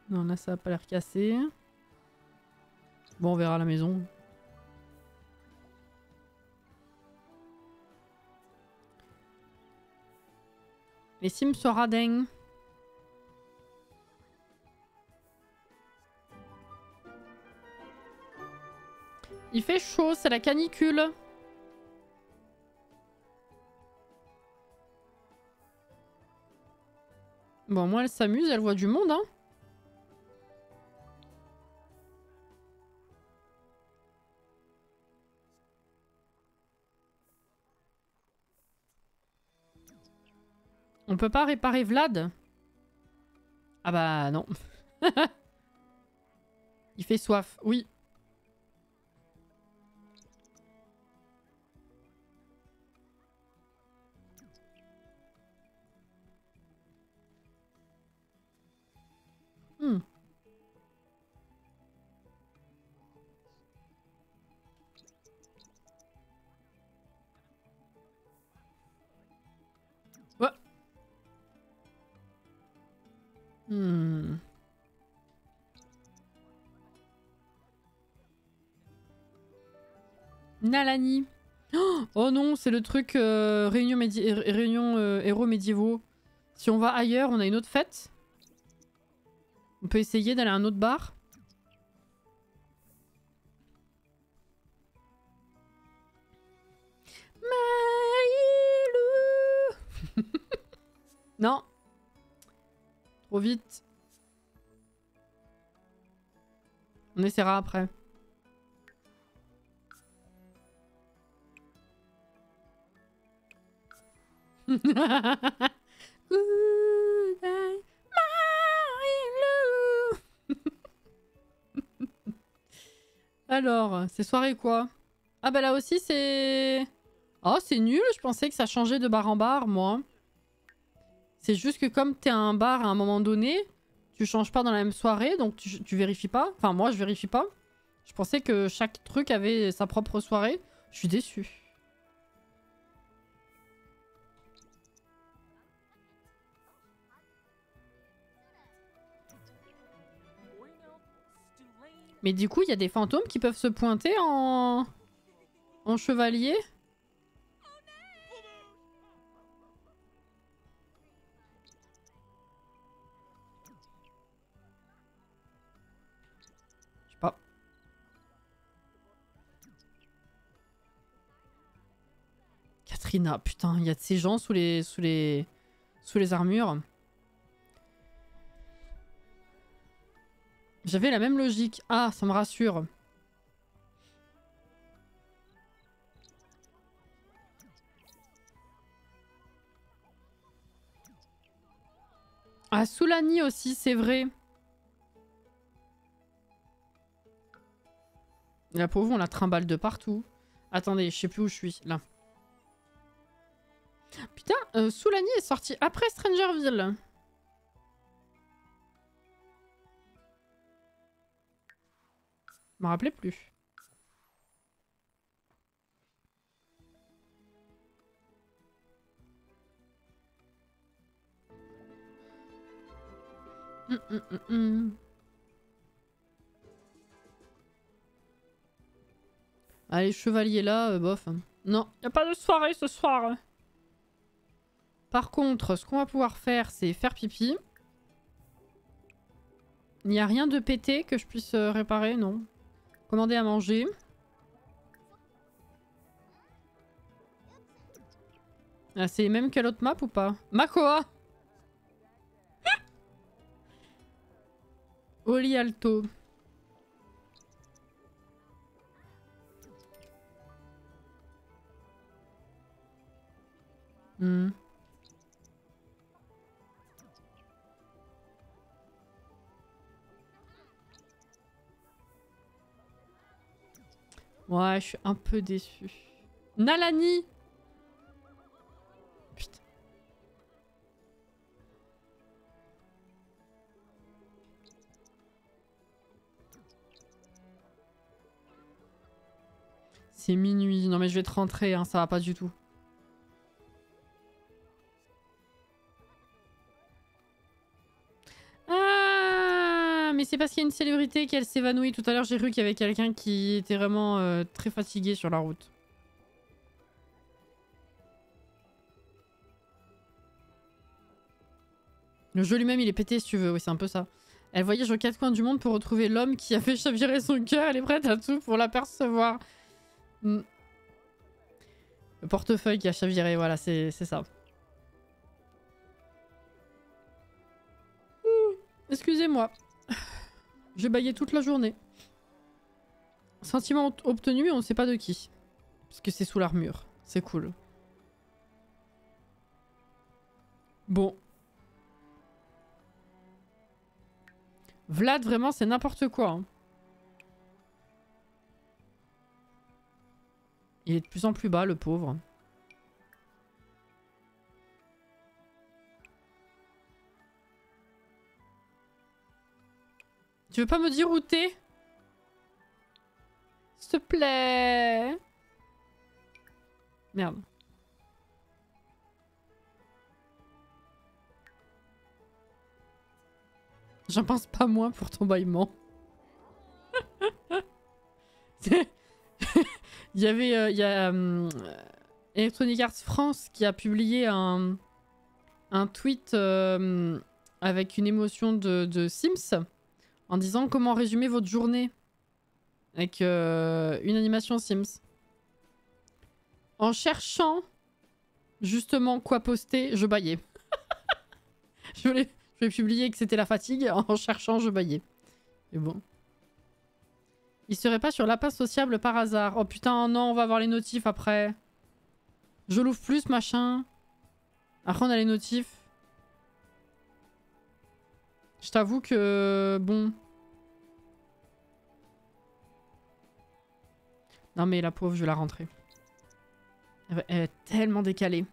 Non, là, ça a pas l'air cassé. Bon, on verra à la maison. Les Sims sont radins. Il fait chaud, c'est la canicule. Bon, moi, elle s'amuse, elle voit du monde, hein. On peut pas réparer Vlad? Ah bah non. Il fait soif, oui. Hmm. Ouais. Hmm. Nalani. Oh non, c'est le truc réunion, héros médiévaux. Si on va ailleurs, on a une autre fête. On peut essayer d'aller à un autre bar. Non. Trop vite. On essaiera après. Alors, c'est soirée quoi? Ah bah là aussi c'est... Oh c'est nul, je pensais que ça changeait de bar en bar, moi. C'est juste que comme t'es à un bar à un moment donné, tu changes pas dans la même soirée, donc tu vérifies pas. Enfin moi je vérifie pas. Je pensais que chaque truc avait sa propre soirée. Je suis déçue. Mais du coup, il y a des fantômes qui peuvent se pointer en chevalier. Je sais pas. Katrina, putain, il y a de ces gens sous les armures. J'avais la même logique. Ah, ça me rassure. Ah, Soulani aussi, c'est vrai. La pauvre, on la trimballe de partout. Attendez, je sais plus où je suis. Là. Putain, Soulani est sorti après Strangerville. Je me rappelais plus. Allez, chevalier là, bof. Non, y a pas de soirée ce soir. Par contre, ce qu'on va pouvoir faire, c'est faire pipi. Il n'y a rien de pété que je puisse réparer, non. Commander à manger. Ah, c'est même quelle autre map ou pas? Makoa. Oli Alto. Hmm. Ouais, je suis un peu déçue. Nalani. Putain. C'est minuit. Non mais je vais te rentrer, hein, ça va pas du tout. Ah, mais c'est parce qu'il y a une célébrité qu'elle s'évanouit. Tout à l'heure, j'ai cru qu'il y avait quelqu'un qui était vraiment très fatigué sur la route. Le jeu lui-même, il est pété si tu veux. Oui, c'est un peu ça. Elle voyage aux quatre coins du monde pour retrouver l'homme qui a fait chavirer son cœur. Elle est prête à tout pour l'apercevoir. Mm. Le portefeuille qui a chaviré, voilà, c'est ça. Excusez-moi. J'ai baillé toute la journée. Sentiment obtenu, mais on ne sait pas de qui. Parce que c'est sous l'armure. C'est cool. Bon. Vlad, vraiment, c'est n'importe quoi. Hein. Il est de plus en plus bas, le pauvre. Tu veux pas me dire où t'es? S'il te plaît. Merde. J'en pense pas moins pour ton bâillement. Il y avait... il y a Electronic Arts France qui a publié un tweet avec une émotion de Sims en disant comment résumer votre journée avec une animation Sims. En cherchant justement quoi poster, je baillais. je voulais publier que c'était la fatigue. En cherchant, je baillais. Mais bon. Il serait pas sur l'appât sociable par hasard. Oh putain, non, on va avoir les notifs après. Je l'ouvre plus, machin. Après, on a les notifs. Je t'avoue que... Bon. Non mais la pauvre, je vais la rentrer. Elle est tellement décalée.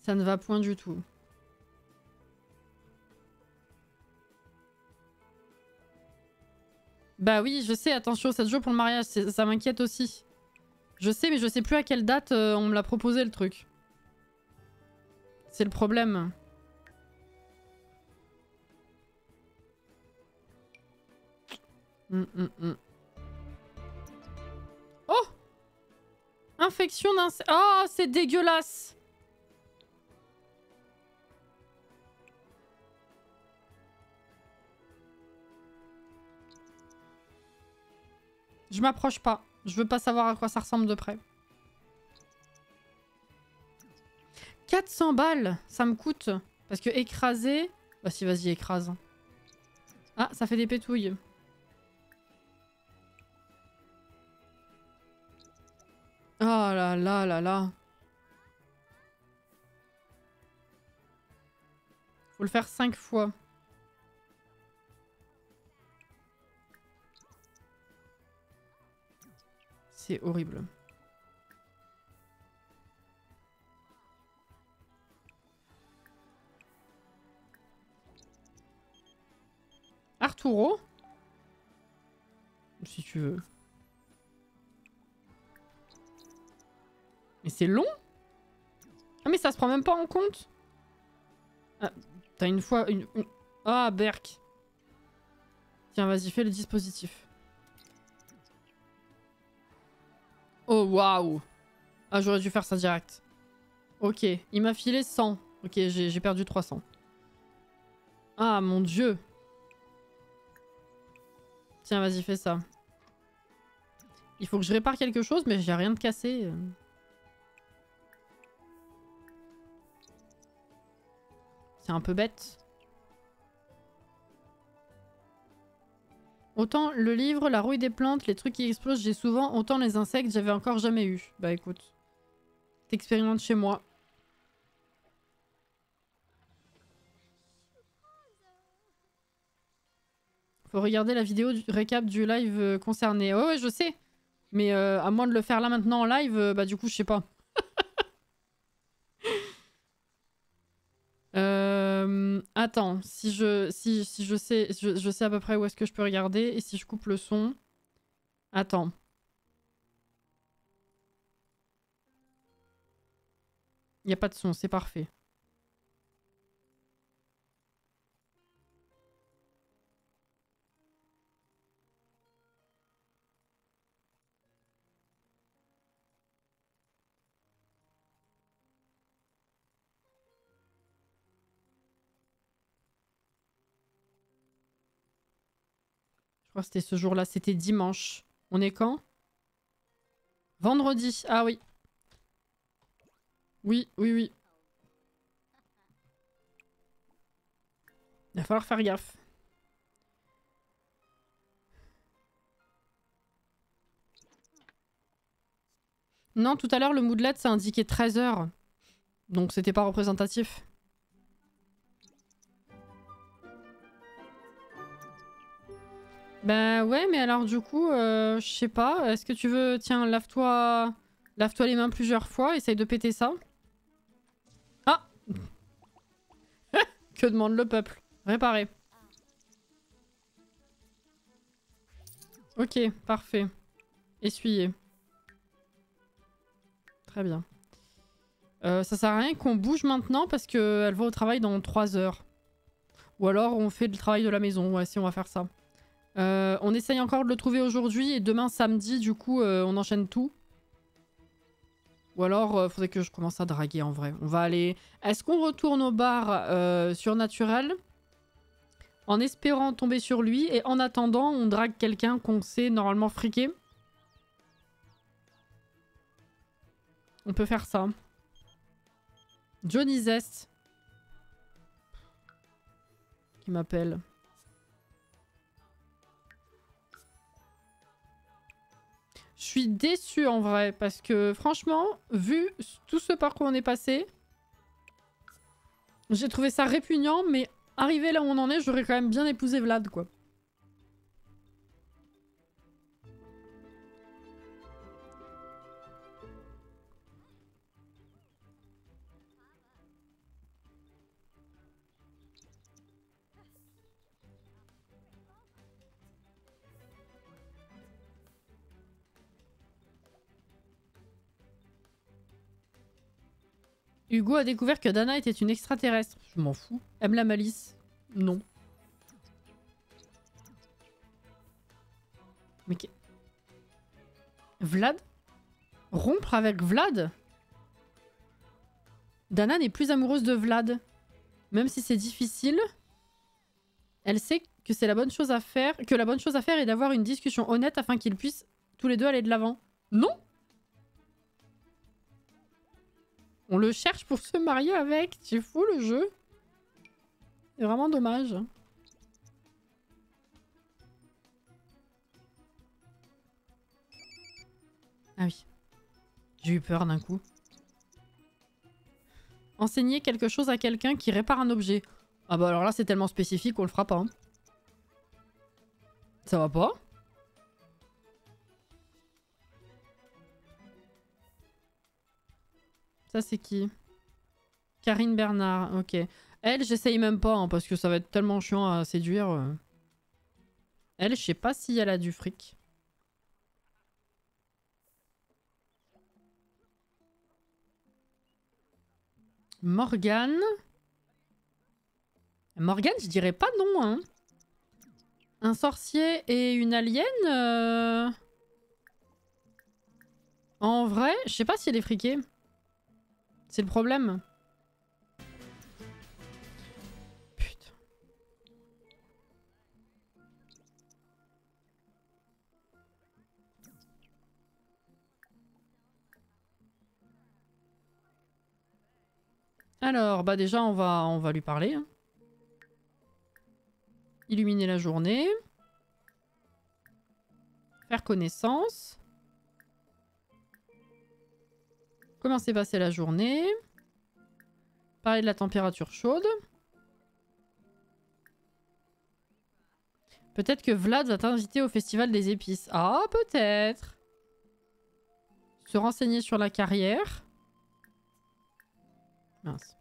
Ça ne va point du tout. Bah oui, je sais, attention, 7 jours pour le mariage, ça m'inquiète aussi. Je sais, mais je sais plus à quelle date on me l'a proposé le truc. C'est le problème. Oh! Infection d'insectes. Oh, c'est dégueulasse! Je m'approche pas. Je veux pas savoir à quoi ça ressemble de près. 400 balles, ça me coûte. Parce que écraser... Bah si, vas-y, écrase. Ah, ça fait des pétouilles. Oh là là là là. Faut le faire 5 fois. C'est horrible. Arturo? Si tu veux. Mais c'est long? Ah mais ça se prend même pas en compte? Ah, t'as une fois... Ah, Berk. Tiens, vas-y, fais le dispositif. Oh, waouh. Ah, j'aurais dû faire ça direct. Ok, il m'a filé 100. Ok, j'ai perdu 300. Ah, mon dieu. Tiens, vas-y, fais ça. Il faut que je répare quelque chose, mais j'ai rien de cassé. C'est un peu bête. Autant le livre, la rouille des plantes, les trucs qui explosent, j'ai souvent. Autant les insectes, j'avais encore jamais eu. Bah écoute. T'expérimentes chez moi. Faut regarder la vidéo du récap du live concerné. Oh ouais, je sais. Mais à moins de le faire là maintenant en live, bah du coup, je sais pas. Attends, si je sais, je sais à peu près où est-ce que je peux regarder et si je coupe le son. Attends. Il y a pas de son, c'est parfait. Je crois que c'était ce jour-là, c'était dimanche. On est quand? Vendredi. Ah oui. Oui, oui, oui. Il va falloir faire gaffe. Non, tout à l'heure, le moodlet, ça indiquait 13 h. Donc c'était pas représentatif. Bah ouais, mais alors du coup, je sais pas. Est-ce que tu veux... Tiens, lave-toi les mains plusieurs fois. Essaye de péter ça. Ah. Que demande le peuple? Réparer. Ok, parfait. Essuyer. Très bien. Ça sert à rien qu'on bouge maintenant parce qu'elle va au travail dans 3 heures. Ou alors on fait le travail de la maison. Ouais, si on va faire ça. On essaye encore de le trouver aujourd'hui et demain samedi, du coup, on enchaîne tout. Ou alors, faudrait que je commence à draguer en vrai. On va aller... Est-ce qu'on retourne au bar surnaturel en espérant tomber sur lui et en attendant, on drague quelqu'un qu'on sait normalement friquer? On peut faire ça. Johnny Zest. Qui m'appelle. Je suis déçue en vrai, parce que franchement, vu tout ce parcours on est passé, j'ai trouvé ça répugnant, mais arrivé là où on en est, j'aurais quand même bien épousé Vlad, quoi. Hugo a découvert que Dana était une extraterrestre. Je m'en fous. Aime la malice. Non. Mais Vlad? Rompre avec Vlad? Dana n'est plus amoureuse de Vlad. Même si c'est difficile, elle sait que c'est la bonne chose à faire, que la bonne chose à faire est d'avoir une discussion honnête afin qu'ils puissent tous les deux aller de l'avant. Non? On le cherche pour se marier avec. C'est fou le jeu. C'est vraiment dommage. Ah oui. J'ai eu peur d'un coup. Enseigner quelque chose à quelqu'un qui répare un objet. Ah bah alors là c'est tellement spécifique qu'on le fera pas. Hein. Ça va pas? Ça c'est qui? Karine Bernard, ok. Elle, j'essaye même pas, hein, parce que ça va être tellement chiant à séduire. Elle, je sais pas si elle a du fric. Morgane. Morgane, je dirais pas non, hein. Un sorcier et une alien En vrai, je sais pas si elle est friquée. C'est le problème. Putain. Alors, bah déjà, on va lui parler. Hein. Illuminer la journée. Faire connaissance. Comment s'est passée la journée? Parler de la température chaude. Peut-être que Vlad va t'inviter au festival des épices. Ah, peut-être. Se renseigner sur la carrière. Mince.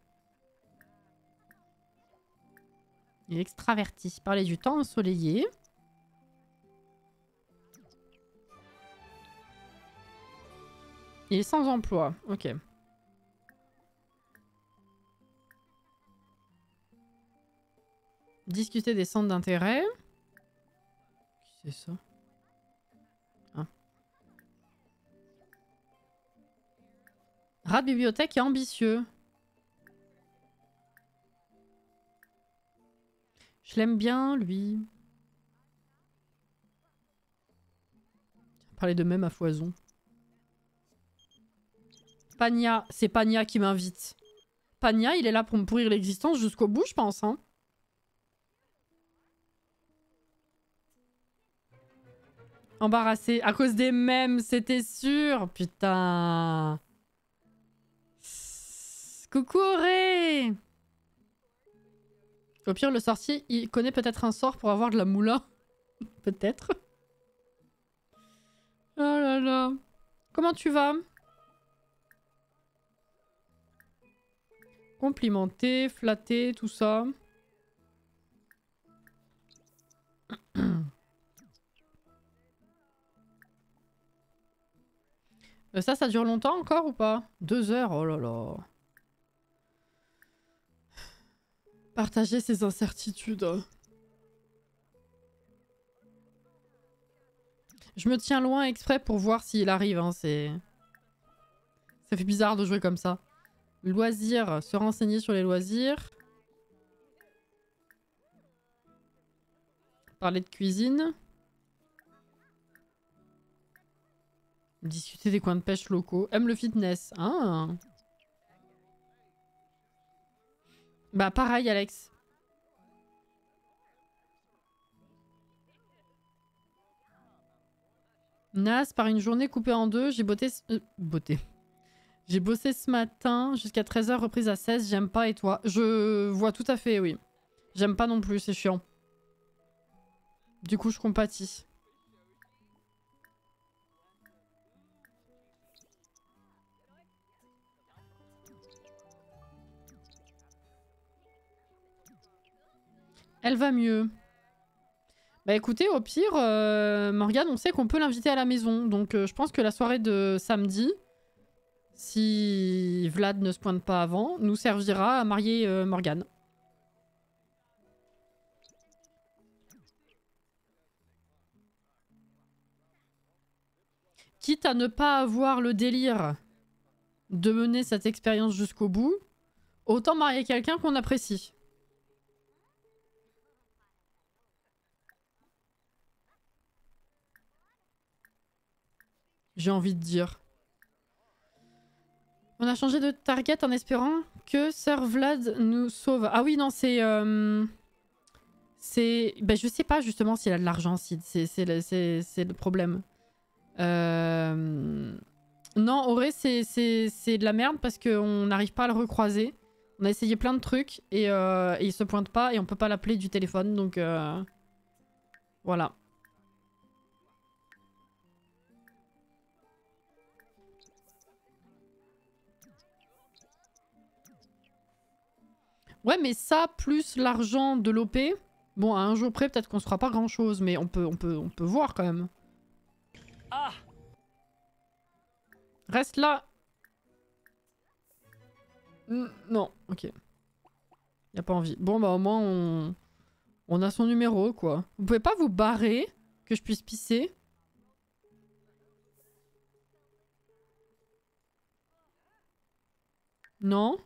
Il est extraverti. Parler du temps ensoleillé. Il est sans emploi. Ok. Discuter des centres d'intérêt. Qui c'est ça? Ah. Rat de bibliothèque et ambitieux. Je l'aime bien, lui. Parler de même à foison. Pania, c'est Pania qui m'invite. Pania, il est là pour me pourrir l'existence jusqu'au bout, je pense. Hein. Embarrassé à cause des mèmes, c'était sûr. Putain. Coucou Auré. Au pire, le sorcier, il connaît peut-être un sort pour avoir de la moula. Peut-être. Oh là là. Comment tu vas? Complimenter, flatter, tout ça. Ça dure longtemps encore ou pas? 2 heures, oh là là. Partager ses incertitudes. Je me tiens loin exprès pour voir s'il arrive, hein, c'est... Ça fait bizarre de jouer comme ça. Loisirs, se renseigner sur les loisirs. Parler de cuisine. Discuter des coins de pêche locaux. Aime le fitness. Ah. Bah pareil Alex. Naze par une journée coupée en deux, j'ai botté. J'ai bossé ce matin jusqu'à 13 h, reprise à 16, j'aime pas et toi? Je vois tout à fait, oui. J'aime pas non plus, c'est chiant. Du coup, je compatis. Elle va mieux. Bah écoutez, au pire, Morgane, on sait qu'on peut l'inviter à la maison. Donc je pense que la soirée de samedi, si Vlad ne se pointe pas avant, nous servira à marier Morgane. Quitte à ne pas avoir le délire de mener cette expérience jusqu'au bout, autant marier quelqu'un qu'on apprécie. J'ai envie de dire. On a changé de target en espérant que Sir Vlad nous sauve. Ah oui, non, c'est... Ben, je sais pas justement s'il a de l'argent, c'est le problème. Non, Auré, c'est de la merde parce qu'on n'arrive pas à le recroiser. On a essayé plein de trucs et il se pointe pas et on peut pas l'appeler du téléphone, donc voilà. Ouais, mais ça, plus l'argent de l'OP, bon, à un jour près, peut-être qu'on se fera pas grand-chose, mais on peut voir quand même. Ah! Reste là. Non, ok. Y a pas envie. Bon, bah au moins, on a son numéro, quoi. Vous pouvez pas vous barrer, que je puisse pisser? Non?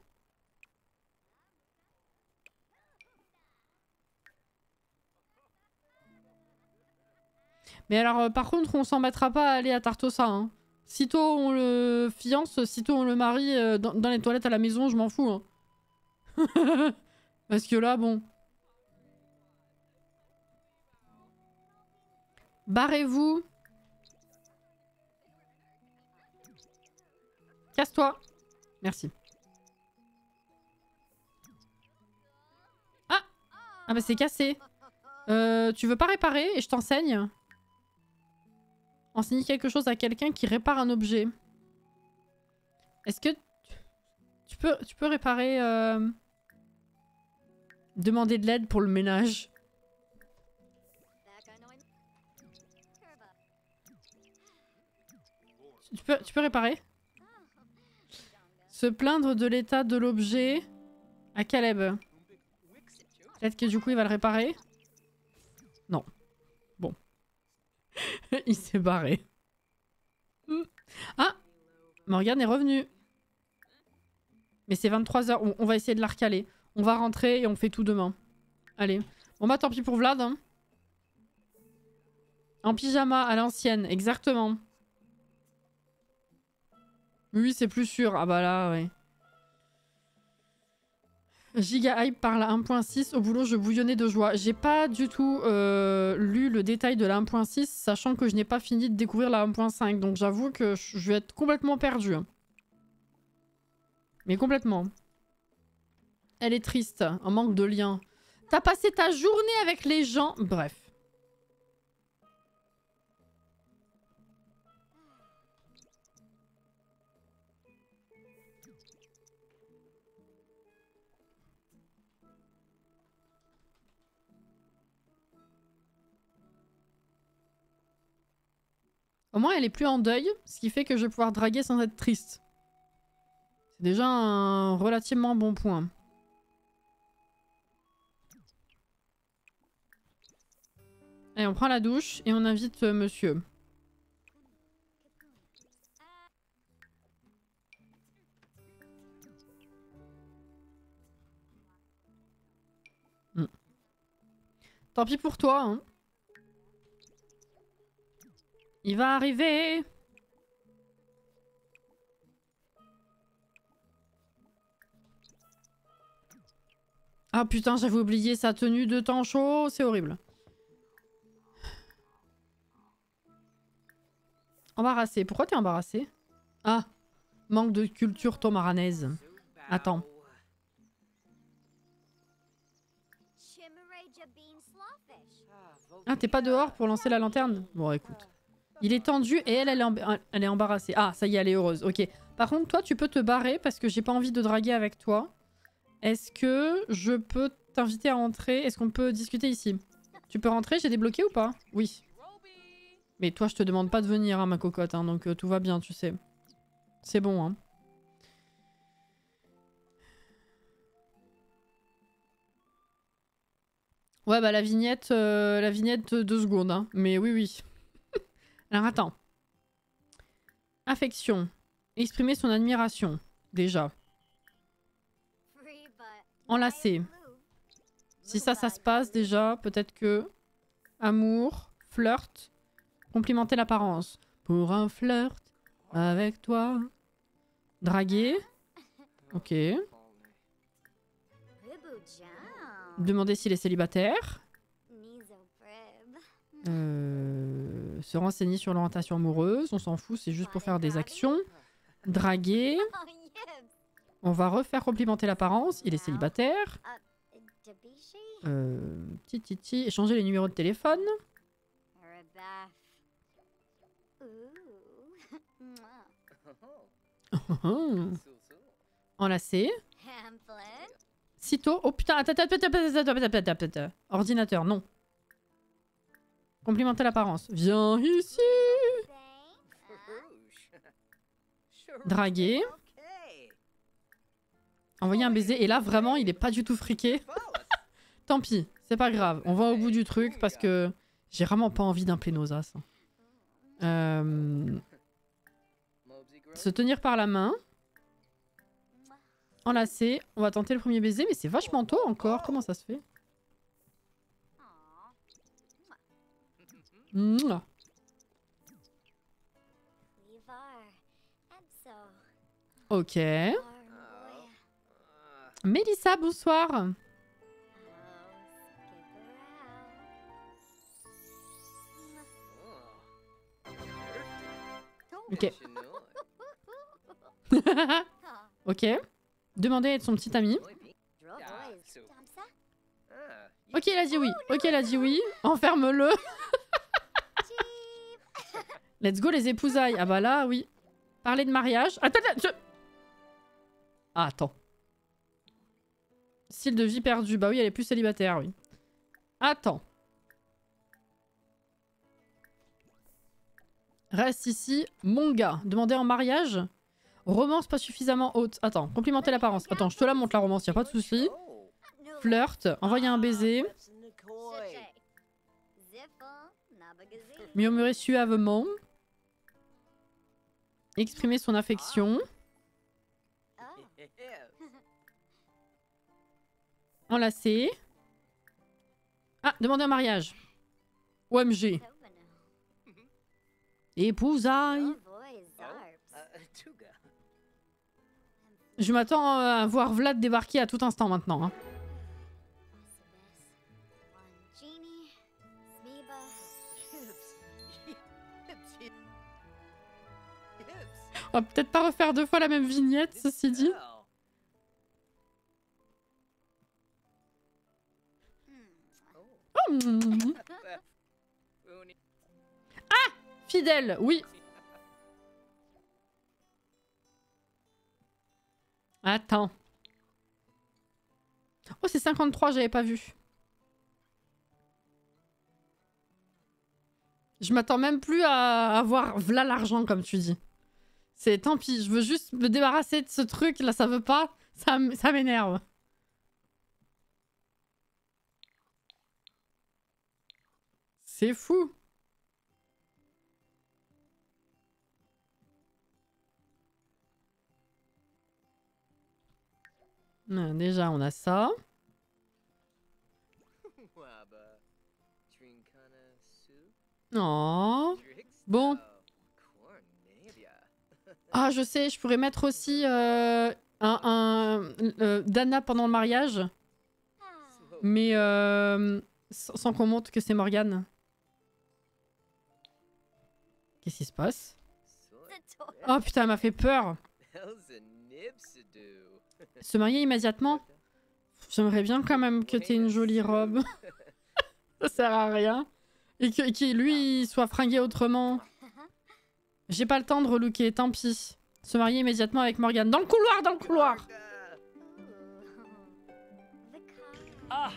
Mais alors, par contre, on s'en mettra pas à aller à Tartosa, hein. Sitôt on le fiance, sitôt on le marie dans les toilettes à la maison, je m'en fous, hein. Parce que là, bon... Barrez-vous. Casse-toi. Merci. Ah! Ah bah c'est cassé. Tu veux pas réparer et je t'enseigne? Enseigner quelque chose à quelqu'un qui répare un objet. Est-ce que... Tu peux réparer... Demander de l'aide pour le ménage. Tu peux réparer? Se plaindre de l'état de l'objet à Caleb. Peut-être que du coup il va le réparer? Non. Bon. Il s'est barré. Ah! Morgane est revenue. Mais c'est 23 h. On va essayer de la recaler. On va rentrer et on fait tout demain. Allez. Bon bah tant pis pour Vlad. Hein. En pyjama à l'ancienne, exactement. Oui, c'est plus sûr. Ah bah là, ouais. Giga hype par la 1.6. Au boulot, je bouillonnais de joie. J'ai pas du tout lu le détail de la 1.6, sachant que je n'ai pas fini de découvrir la 1.5. Donc j'avoue que je vais être complètement perdue. Mais complètement. Elle est triste, en manque de lien. T'as passé ta journée avec les gens. Bref. Au moins, elle est plus en deuil, ce qui fait que je vais pouvoir draguer sans être triste. C'est déjà un relativement bon point. Allez, on prend la douche et on invite monsieur. Tant pis pour toi, hein. Il va arriver. Ah putain, j'avais oublié sa tenue de temps chaud, c'est horrible. Embarrassé. Pourquoi t'es embarrassé? Ah, manque de culture tomaranaise. Attends. Ah, t'es pas dehors pour lancer la lanterne? Bon, écoute. Il est tendu et elle est embarrassée. Ah, ça y est, elle est heureuse. Ok. Par contre, toi, tu peux te barrer parce que j'ai pas envie de draguer avec toi. Est-ce que je peux t'inviter à entrer? Est-ce qu'on peut discuter ici? Tu peux rentrer? J'ai débloqué ou pas? Oui. Mais toi, je te demande pas de venir, hein, ma cocotte. Hein, donc tout va bien, tu sais. C'est bon, hein. Ouais, bah la vignette 2 secondes. Hein. Mais oui, oui. Alors attends. Affection. Exprimer son admiration. Déjà. Enlacer. Si ça se passe déjà, peut-être que... Amour. Flirt. Complimenter l'apparence. Pour un flirt avec toi. Draguer. Ok. Demander s'il est célibataire. Se renseigner sur l'orientation amoureuse. On s'en fout, c'est juste pour faire des actions. Draguer. On va refaire complimenter l'apparence. Il est célibataire. Titi. Échanger les numéros de téléphone. Enlacer. Sitôt. Oh putain, attends. Ordinateur, non. Complimenter l'apparence. Viens ici. Draguer. Envoyer un baiser. Et là, vraiment, il est pas du tout friqué. Tant pis, c'est pas grave. On va au bout du truc parce que j'ai vraiment pas envie d'un plénosas. Se tenir par la main. Enlacer. On va tenter le premier baiser, mais c'est vachement tôt encore. Comment ça se fait? Mouah. Ok. Mélissa, bonsoir. Ok. Ok. Demander à être son petit ami. Ok, il a dit oui. Ok, il a dit oui. Enferme-le. Let's go les épousailles. Ah bah là, oui. Parler de mariage. Attends. Ah, attends. Style de vie perdu. Bah oui, elle est plus célibataire, oui. Attends. Reste ici, mon gars. Demander en mariage. Romance pas suffisamment haute. Attends, complimenter l'apparence. Attends, je te la montre la romance, y a pas de souci. Flirt, envoyer un baiser. Murmurer suavement. Exprimer son affection. Enlacer. Ah, demander un mariage. OMG. Épousailles. Je m'attends à voir Vlad débarquer à tout instant maintenant. Hein. On va peut-être pas refaire 2 fois la même vignette, ceci dit. Oh. Ah, fidèle, oui. Attends. Oh, c'est 53, j'avais pas vu. Je m'attends même plus à avoir v'là l'argent, comme tu dis. C'est tant pis, je veux juste me débarrasser de ce truc, là, ça veut pas. Ça m'énerve. C'est fou. Déjà, on a ça. Oh. Bon. Ah, je sais, je pourrais mettre aussi Dana pendant le mariage. Mais sans qu'on montre que c'est Morgane. Qu'est-ce qui se passe? Oh putain, elle m'a fait peur. Se marier immédiatement? J'aimerais bien quand même que t'aies une jolie robe. Ça sert à rien. Et que lui, il soit fringué autrement. J'ai pas le temps de relooker, tant pis. Se marier immédiatement avec Morgane. Dans le couloir, dans le couloir! Ah.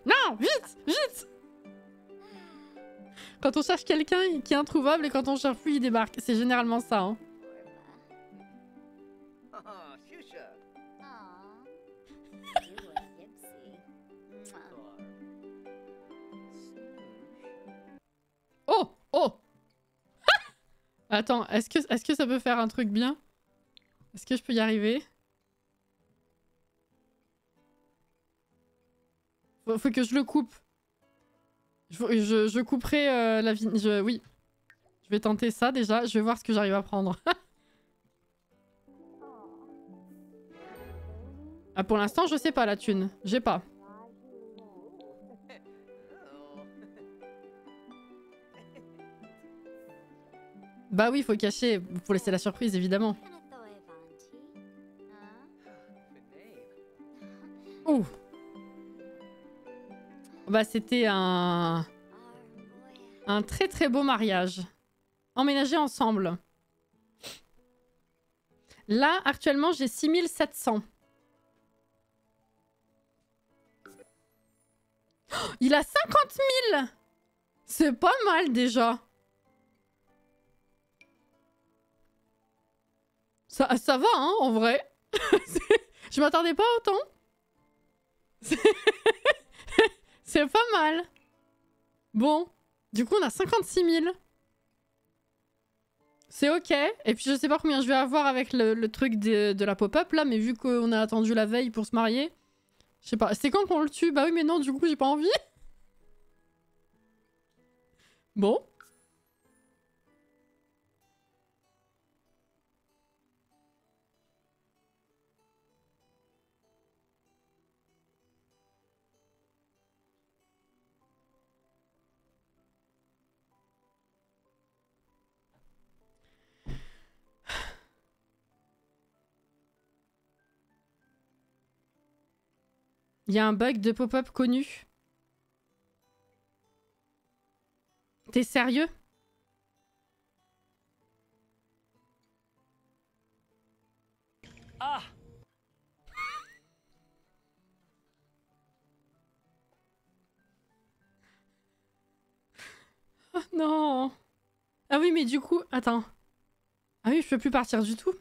Non, vite, vite! Quand on cherche quelqu'un qui est introuvable et quand on cherche plus, il débarque. C'est généralement ça, hein. Oh! Oh! Attends, est-ce que ça peut faire un truc bien? Est-ce que je peux y arriver? Faut que je le coupe. Je couperai la vie. Oui. Je vais tenter ça déjà. Je vais voir ce que j'arrive à prendre. Ah, pour l'instant, je sais pas la thune. J'ai pas. Bah oui, faut cacher. Faut laisser la surprise, évidemment. Ouh. Bah c'était un très très beau mariage. Emménager ensemble. Là, actuellement, j'ai 6700. Oh, il a 50 000. C'est pas mal déjà. Ça va, hein, en vrai. Je m'attendais pas autant. C'est pas mal. Bon. Du coup, on a 56 000. C'est ok. Et puis, je sais pas combien je vais avoir avec le truc de la pop-up, là. Mais vu qu'on a attendu la veille pour se marier... Je sais pas. C'est quand qu'on le tue? Bah oui, mais non, du coup, j'ai pas envie. Bon. Il y a un bug de pop-up connu. T'es sérieux? Ah. Oh non. Ah oui, mais du coup... Attends. Ah oui, je peux plus partir du tout.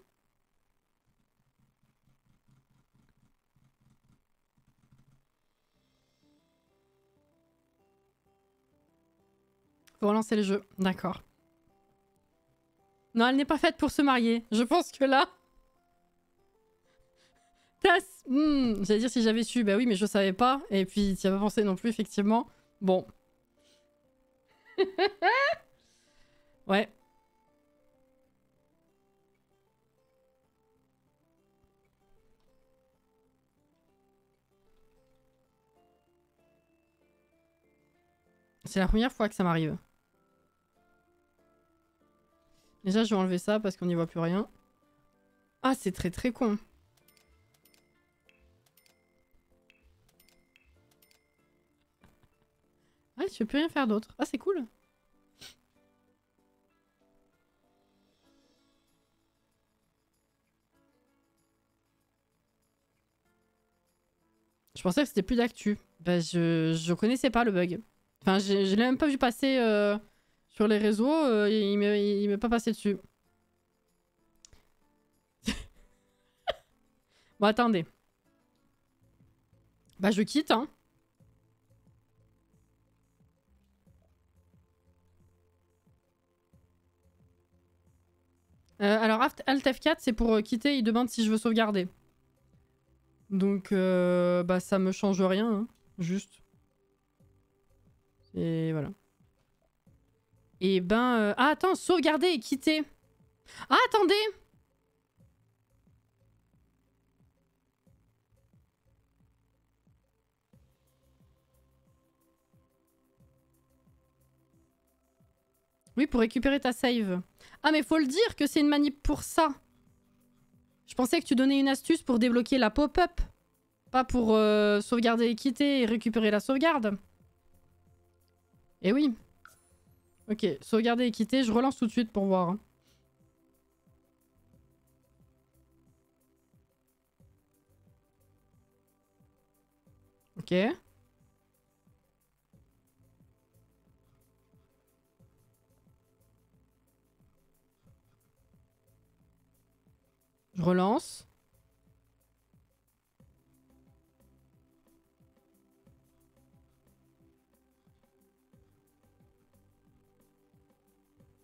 Faut relancer le jeu. D'accord. Non, elle n'est pas faite pour se marier. Je pense que là... J'allais dire si j'avais su. Bah oui, mais je savais pas. Et puis, t'y as pas pensé non plus, effectivement. Bon. Ouais. C'est la première fois que ça m'arrive. Déjà, je vais enlever ça parce qu'on n'y voit plus rien. Ah, c'est très très con. Ouais, je peux plus rien faire d'autre. Ah, c'est cool. Je pensais que c'était plus d'actu. Bah, je connaissais pas le bug. Enfin, je l'ai même pas vu passer sur les réseaux. Il m'est pas passé dessus. Bon, attendez. Bah, je quitte, hein. Alors, Alt F4, c'est pour quitter. Il demande si je veux sauvegarder. Donc, bah, ça me change rien. Hein. Juste. Et voilà. Et ben... Ah, attends, sauvegarder et quitter. Ah, attendez! Oui, pour récupérer ta save. Ah, mais faut le dire que c'est une manip pour ça. Je pensais que tu donnais une astuce pour débloquer la pop-up. Pas pour sauvegarder et quitter et récupérer la sauvegarde. Eh oui. Ok, sauvegarder et quitter, je relance tout de suite pour voir. Ok. Je relance.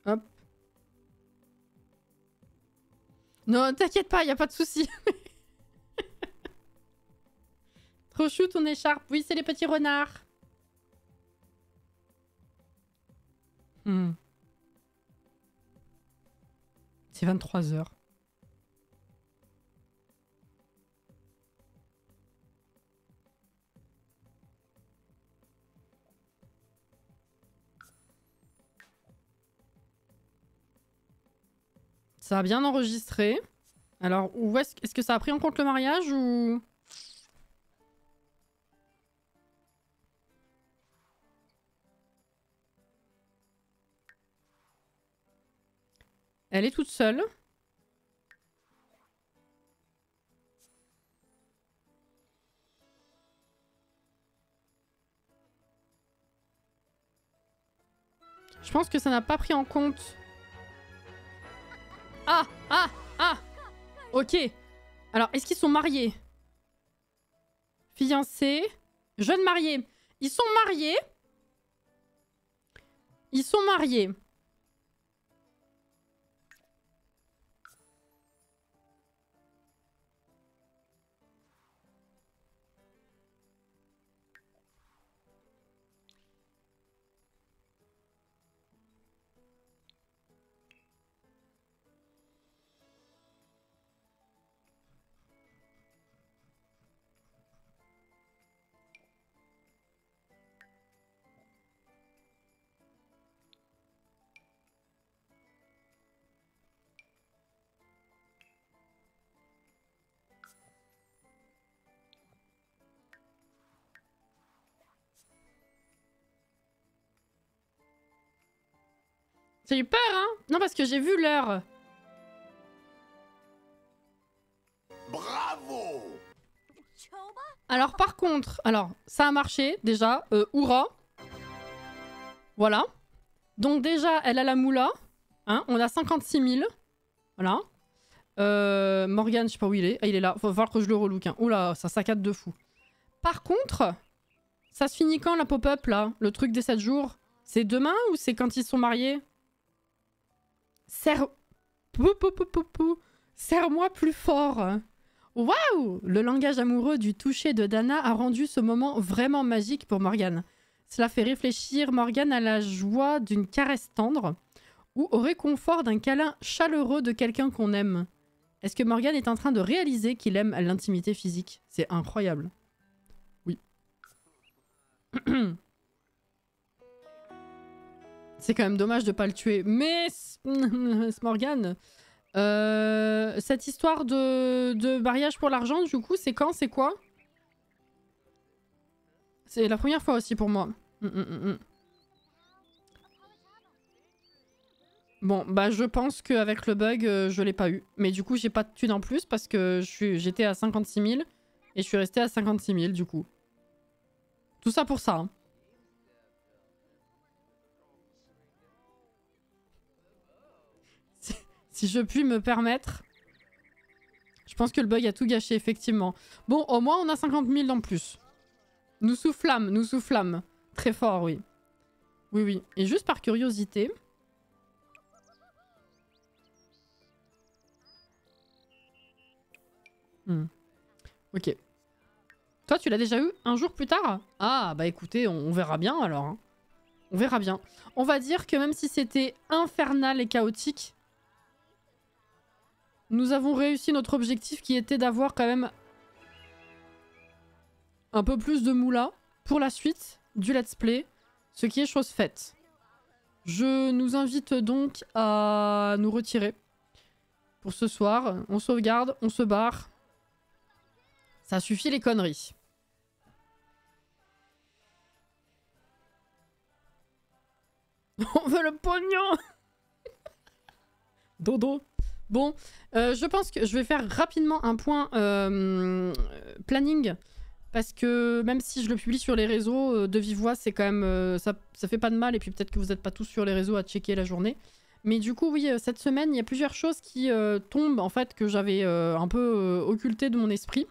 Hop. Non, t'inquiète pas, y a pas de souci. Trop chou ton écharpe. Oui, c'est les petits renards. C'est 23h. Ça a bien enregistré. Alors, où est-ce que ça a pris en compte le mariage ou... Elle est toute seule. Je pense que ça n'a pas pris en compte. Ah! Ah! Ah! Ok. Alors, est-ce qu'ils sont mariés? Fiancés. Jeunes mariés. Ils sont mariés. Ils sont mariés. J'ai eu peur, hein? Non, parce que j'ai vu l'heure. Bravo! Alors, par contre... Alors, ça a marché, déjà. Hurrah. Voilà. Donc, déjà, elle a la moula. Hein? On a 56 000. Voilà. Morgane, je sais pas où il est. Ah, il est là. Faut voir que je le relook. Hein. Oula, ça saccade de fou. Par contre, ça se finit quand, la pop-up, là? Le truc des 7 jours? C'est demain ou c'est quand ils sont mariés? Serre-moi plus fort. Waouh! Le langage amoureux du toucher de Dana a rendu ce moment vraiment magique pour Morgane. Cela fait réfléchir Morgane à la joie d'une caresse tendre ou au réconfort d'un câlin chaleureux de quelqu'un qu'on aime. Est-ce que Morgane est en train de réaliser qu'il aime l'intimité physique? C'est incroyable. Oui. C'est quand même dommage de pas le tuer. Mais Morgane, cette histoire de mariage pour l'argent, du coup, c'est quand? C'est quoi? C'est la première fois aussi pour moi. Bon, bah je pense qu'avec le bug, je l'ai pas eu. Mais du coup, j'ai pas de thune en plus parce que j'étais à 56 000 et je suis restée à 56 000 du coup. Tout ça pour ça. Hein. Si je puis me permettre. Je pense que le bug a tout gâché, effectivement. Bon, au moins, on a 50 000 en plus. Nous soufflâmes, nous soufflâmes. Très fort, oui. Oui, oui. Et juste par curiosité... Ok. Toi, tu l'as déjà eu un jour plus tard? Ah, bah écoutez, on verra bien, alors. Hein. On verra bien. On va dire que même si c'était infernal et chaotique... Nous avons réussi notre objectif qui était d'avoir quand même un peu plus de moula pour la suite du let's play, ce qui est chose faite. Je nous invite donc à nous retirer pour ce soir. On sauvegarde, on se barre. Ça suffit les conneries. On veut le pognon. Dodo. Bon, je pense que je vais faire rapidement un point planning. Parce que même si je le publie sur les réseaux, de vive voix, c'est quand même... ça fait pas de mal. Et puis peut-être que vous n'êtes pas tous sur les réseaux à checker la journée. Mais du coup, oui, cette semaine, il y a plusieurs choses qui tombent, en fait, que j'avais un peu occultées de mon esprit.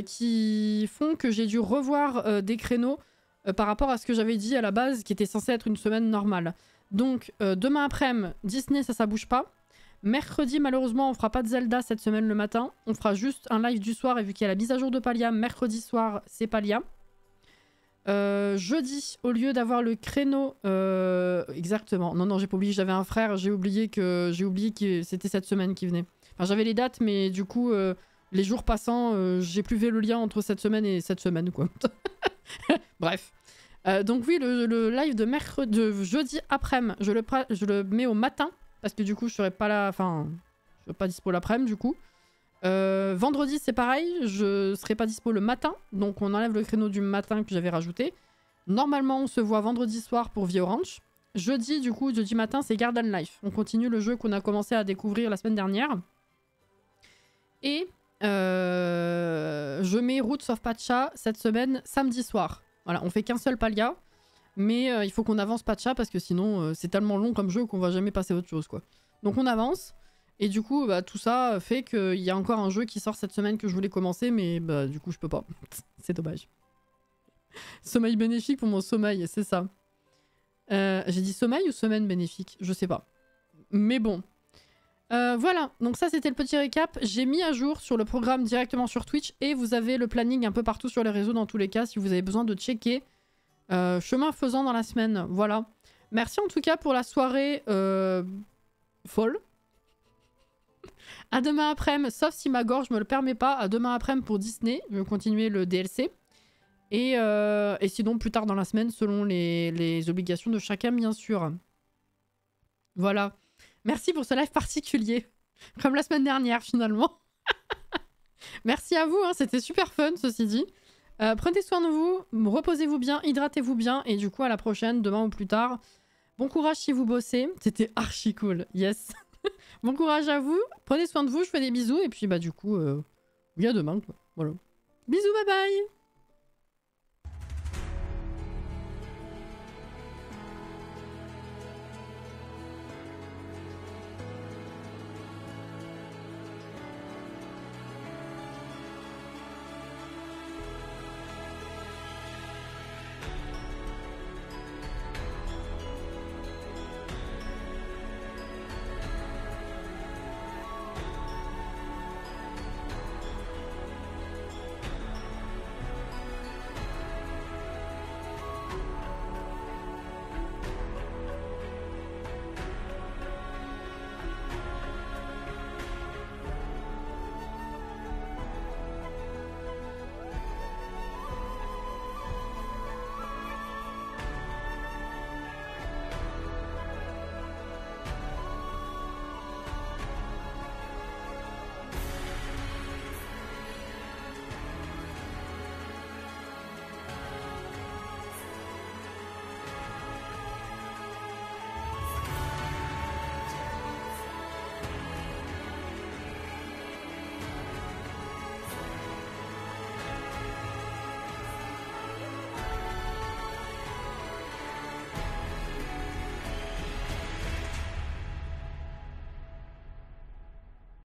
Qui font que j'ai dû revoir des créneaux par rapport à ce que j'avais dit à la base, qui était censé être une semaine normale. Donc, demain après-midi, Disney, ça bouge pas. Mercredi, malheureusement, on fera pas de Zelda cette semaine le matin. On fera juste un live du soir, et vu qu'il y a la mise à jour de Palia, mercredi soir, c'est Palia. Jeudi, au lieu d'avoir le créneau... exactement. Non, j'ai pas oublié, j'avais un frère, j'ai oublié que c'était cette semaine qui venait. Enfin, j'avais les dates, mais du coup, les jours passant, j'ai plus fait le lien entre cette semaine et cette semaine, quoi. Bref. Donc oui, le live de jeudi après-midi, je le mets au matin, parce que du coup, je serai pas là... Enfin, je serai pas dispo l'après-midi, du coup. Vendredi, c'est pareil, je serai pas dispo le matin, donc on enlève le créneau du matin que j'avais rajouté. Normalement, on se voit vendredi soir pour Vie Orange. Jeudi, du coup, jeudi matin, c'est Garden Life. On continue le jeu qu'on a commencé à découvrir la semaine dernière. Et je mets Roots of Pacha cette semaine, samedi soir. Voilà, on fait qu'un seul Palia, mais il faut qu'on avance Pacha parce que sinon, c'est tellement long comme jeu qu'on va jamais passer à autre chose, quoi. Donc on avance. Et du coup, bah, tout ça fait qu'il y a encore un jeu qui sort cette semaine que je voulais commencer, mais bah, du coup, je peux pas. C'est dommage. Sommeil bénéfique pour mon sommeil, c'est ça. J'ai dit sommeil ou semaine bénéfique? Je sais pas. Mais bon. Voilà, donc ça c'était le petit récap. J'ai mis à jour sur le programme directement sur Twitch et vous avez le planning un peu partout sur les réseaux dans tous les cas si vous avez besoin de checker chemin faisant dans la semaine. Voilà. Merci en tout cas pour la soirée folle. À demain après-midi, sauf si ma gorge me le permet pas, à demain après-midi pour Disney, je vais continuer le DLC. Et sinon plus tard dans la semaine selon les obligations de chacun bien sûr. Voilà. Merci pour ce live particulier. Comme la semaine dernière, finalement. Merci à vous, hein, c'était super fun, ceci dit. Prenez soin de vous, reposez-vous bien, hydratez-vous bien, et du coup, à la prochaine, demain ou plus tard. Bon courage si vous bossez. C'était archi cool, yes. Bon courage à vous, prenez soin de vous, je fais des bisous, et puis, bah, du coup, oui, à demain, quoi. Voilà. Bisous, bye bye!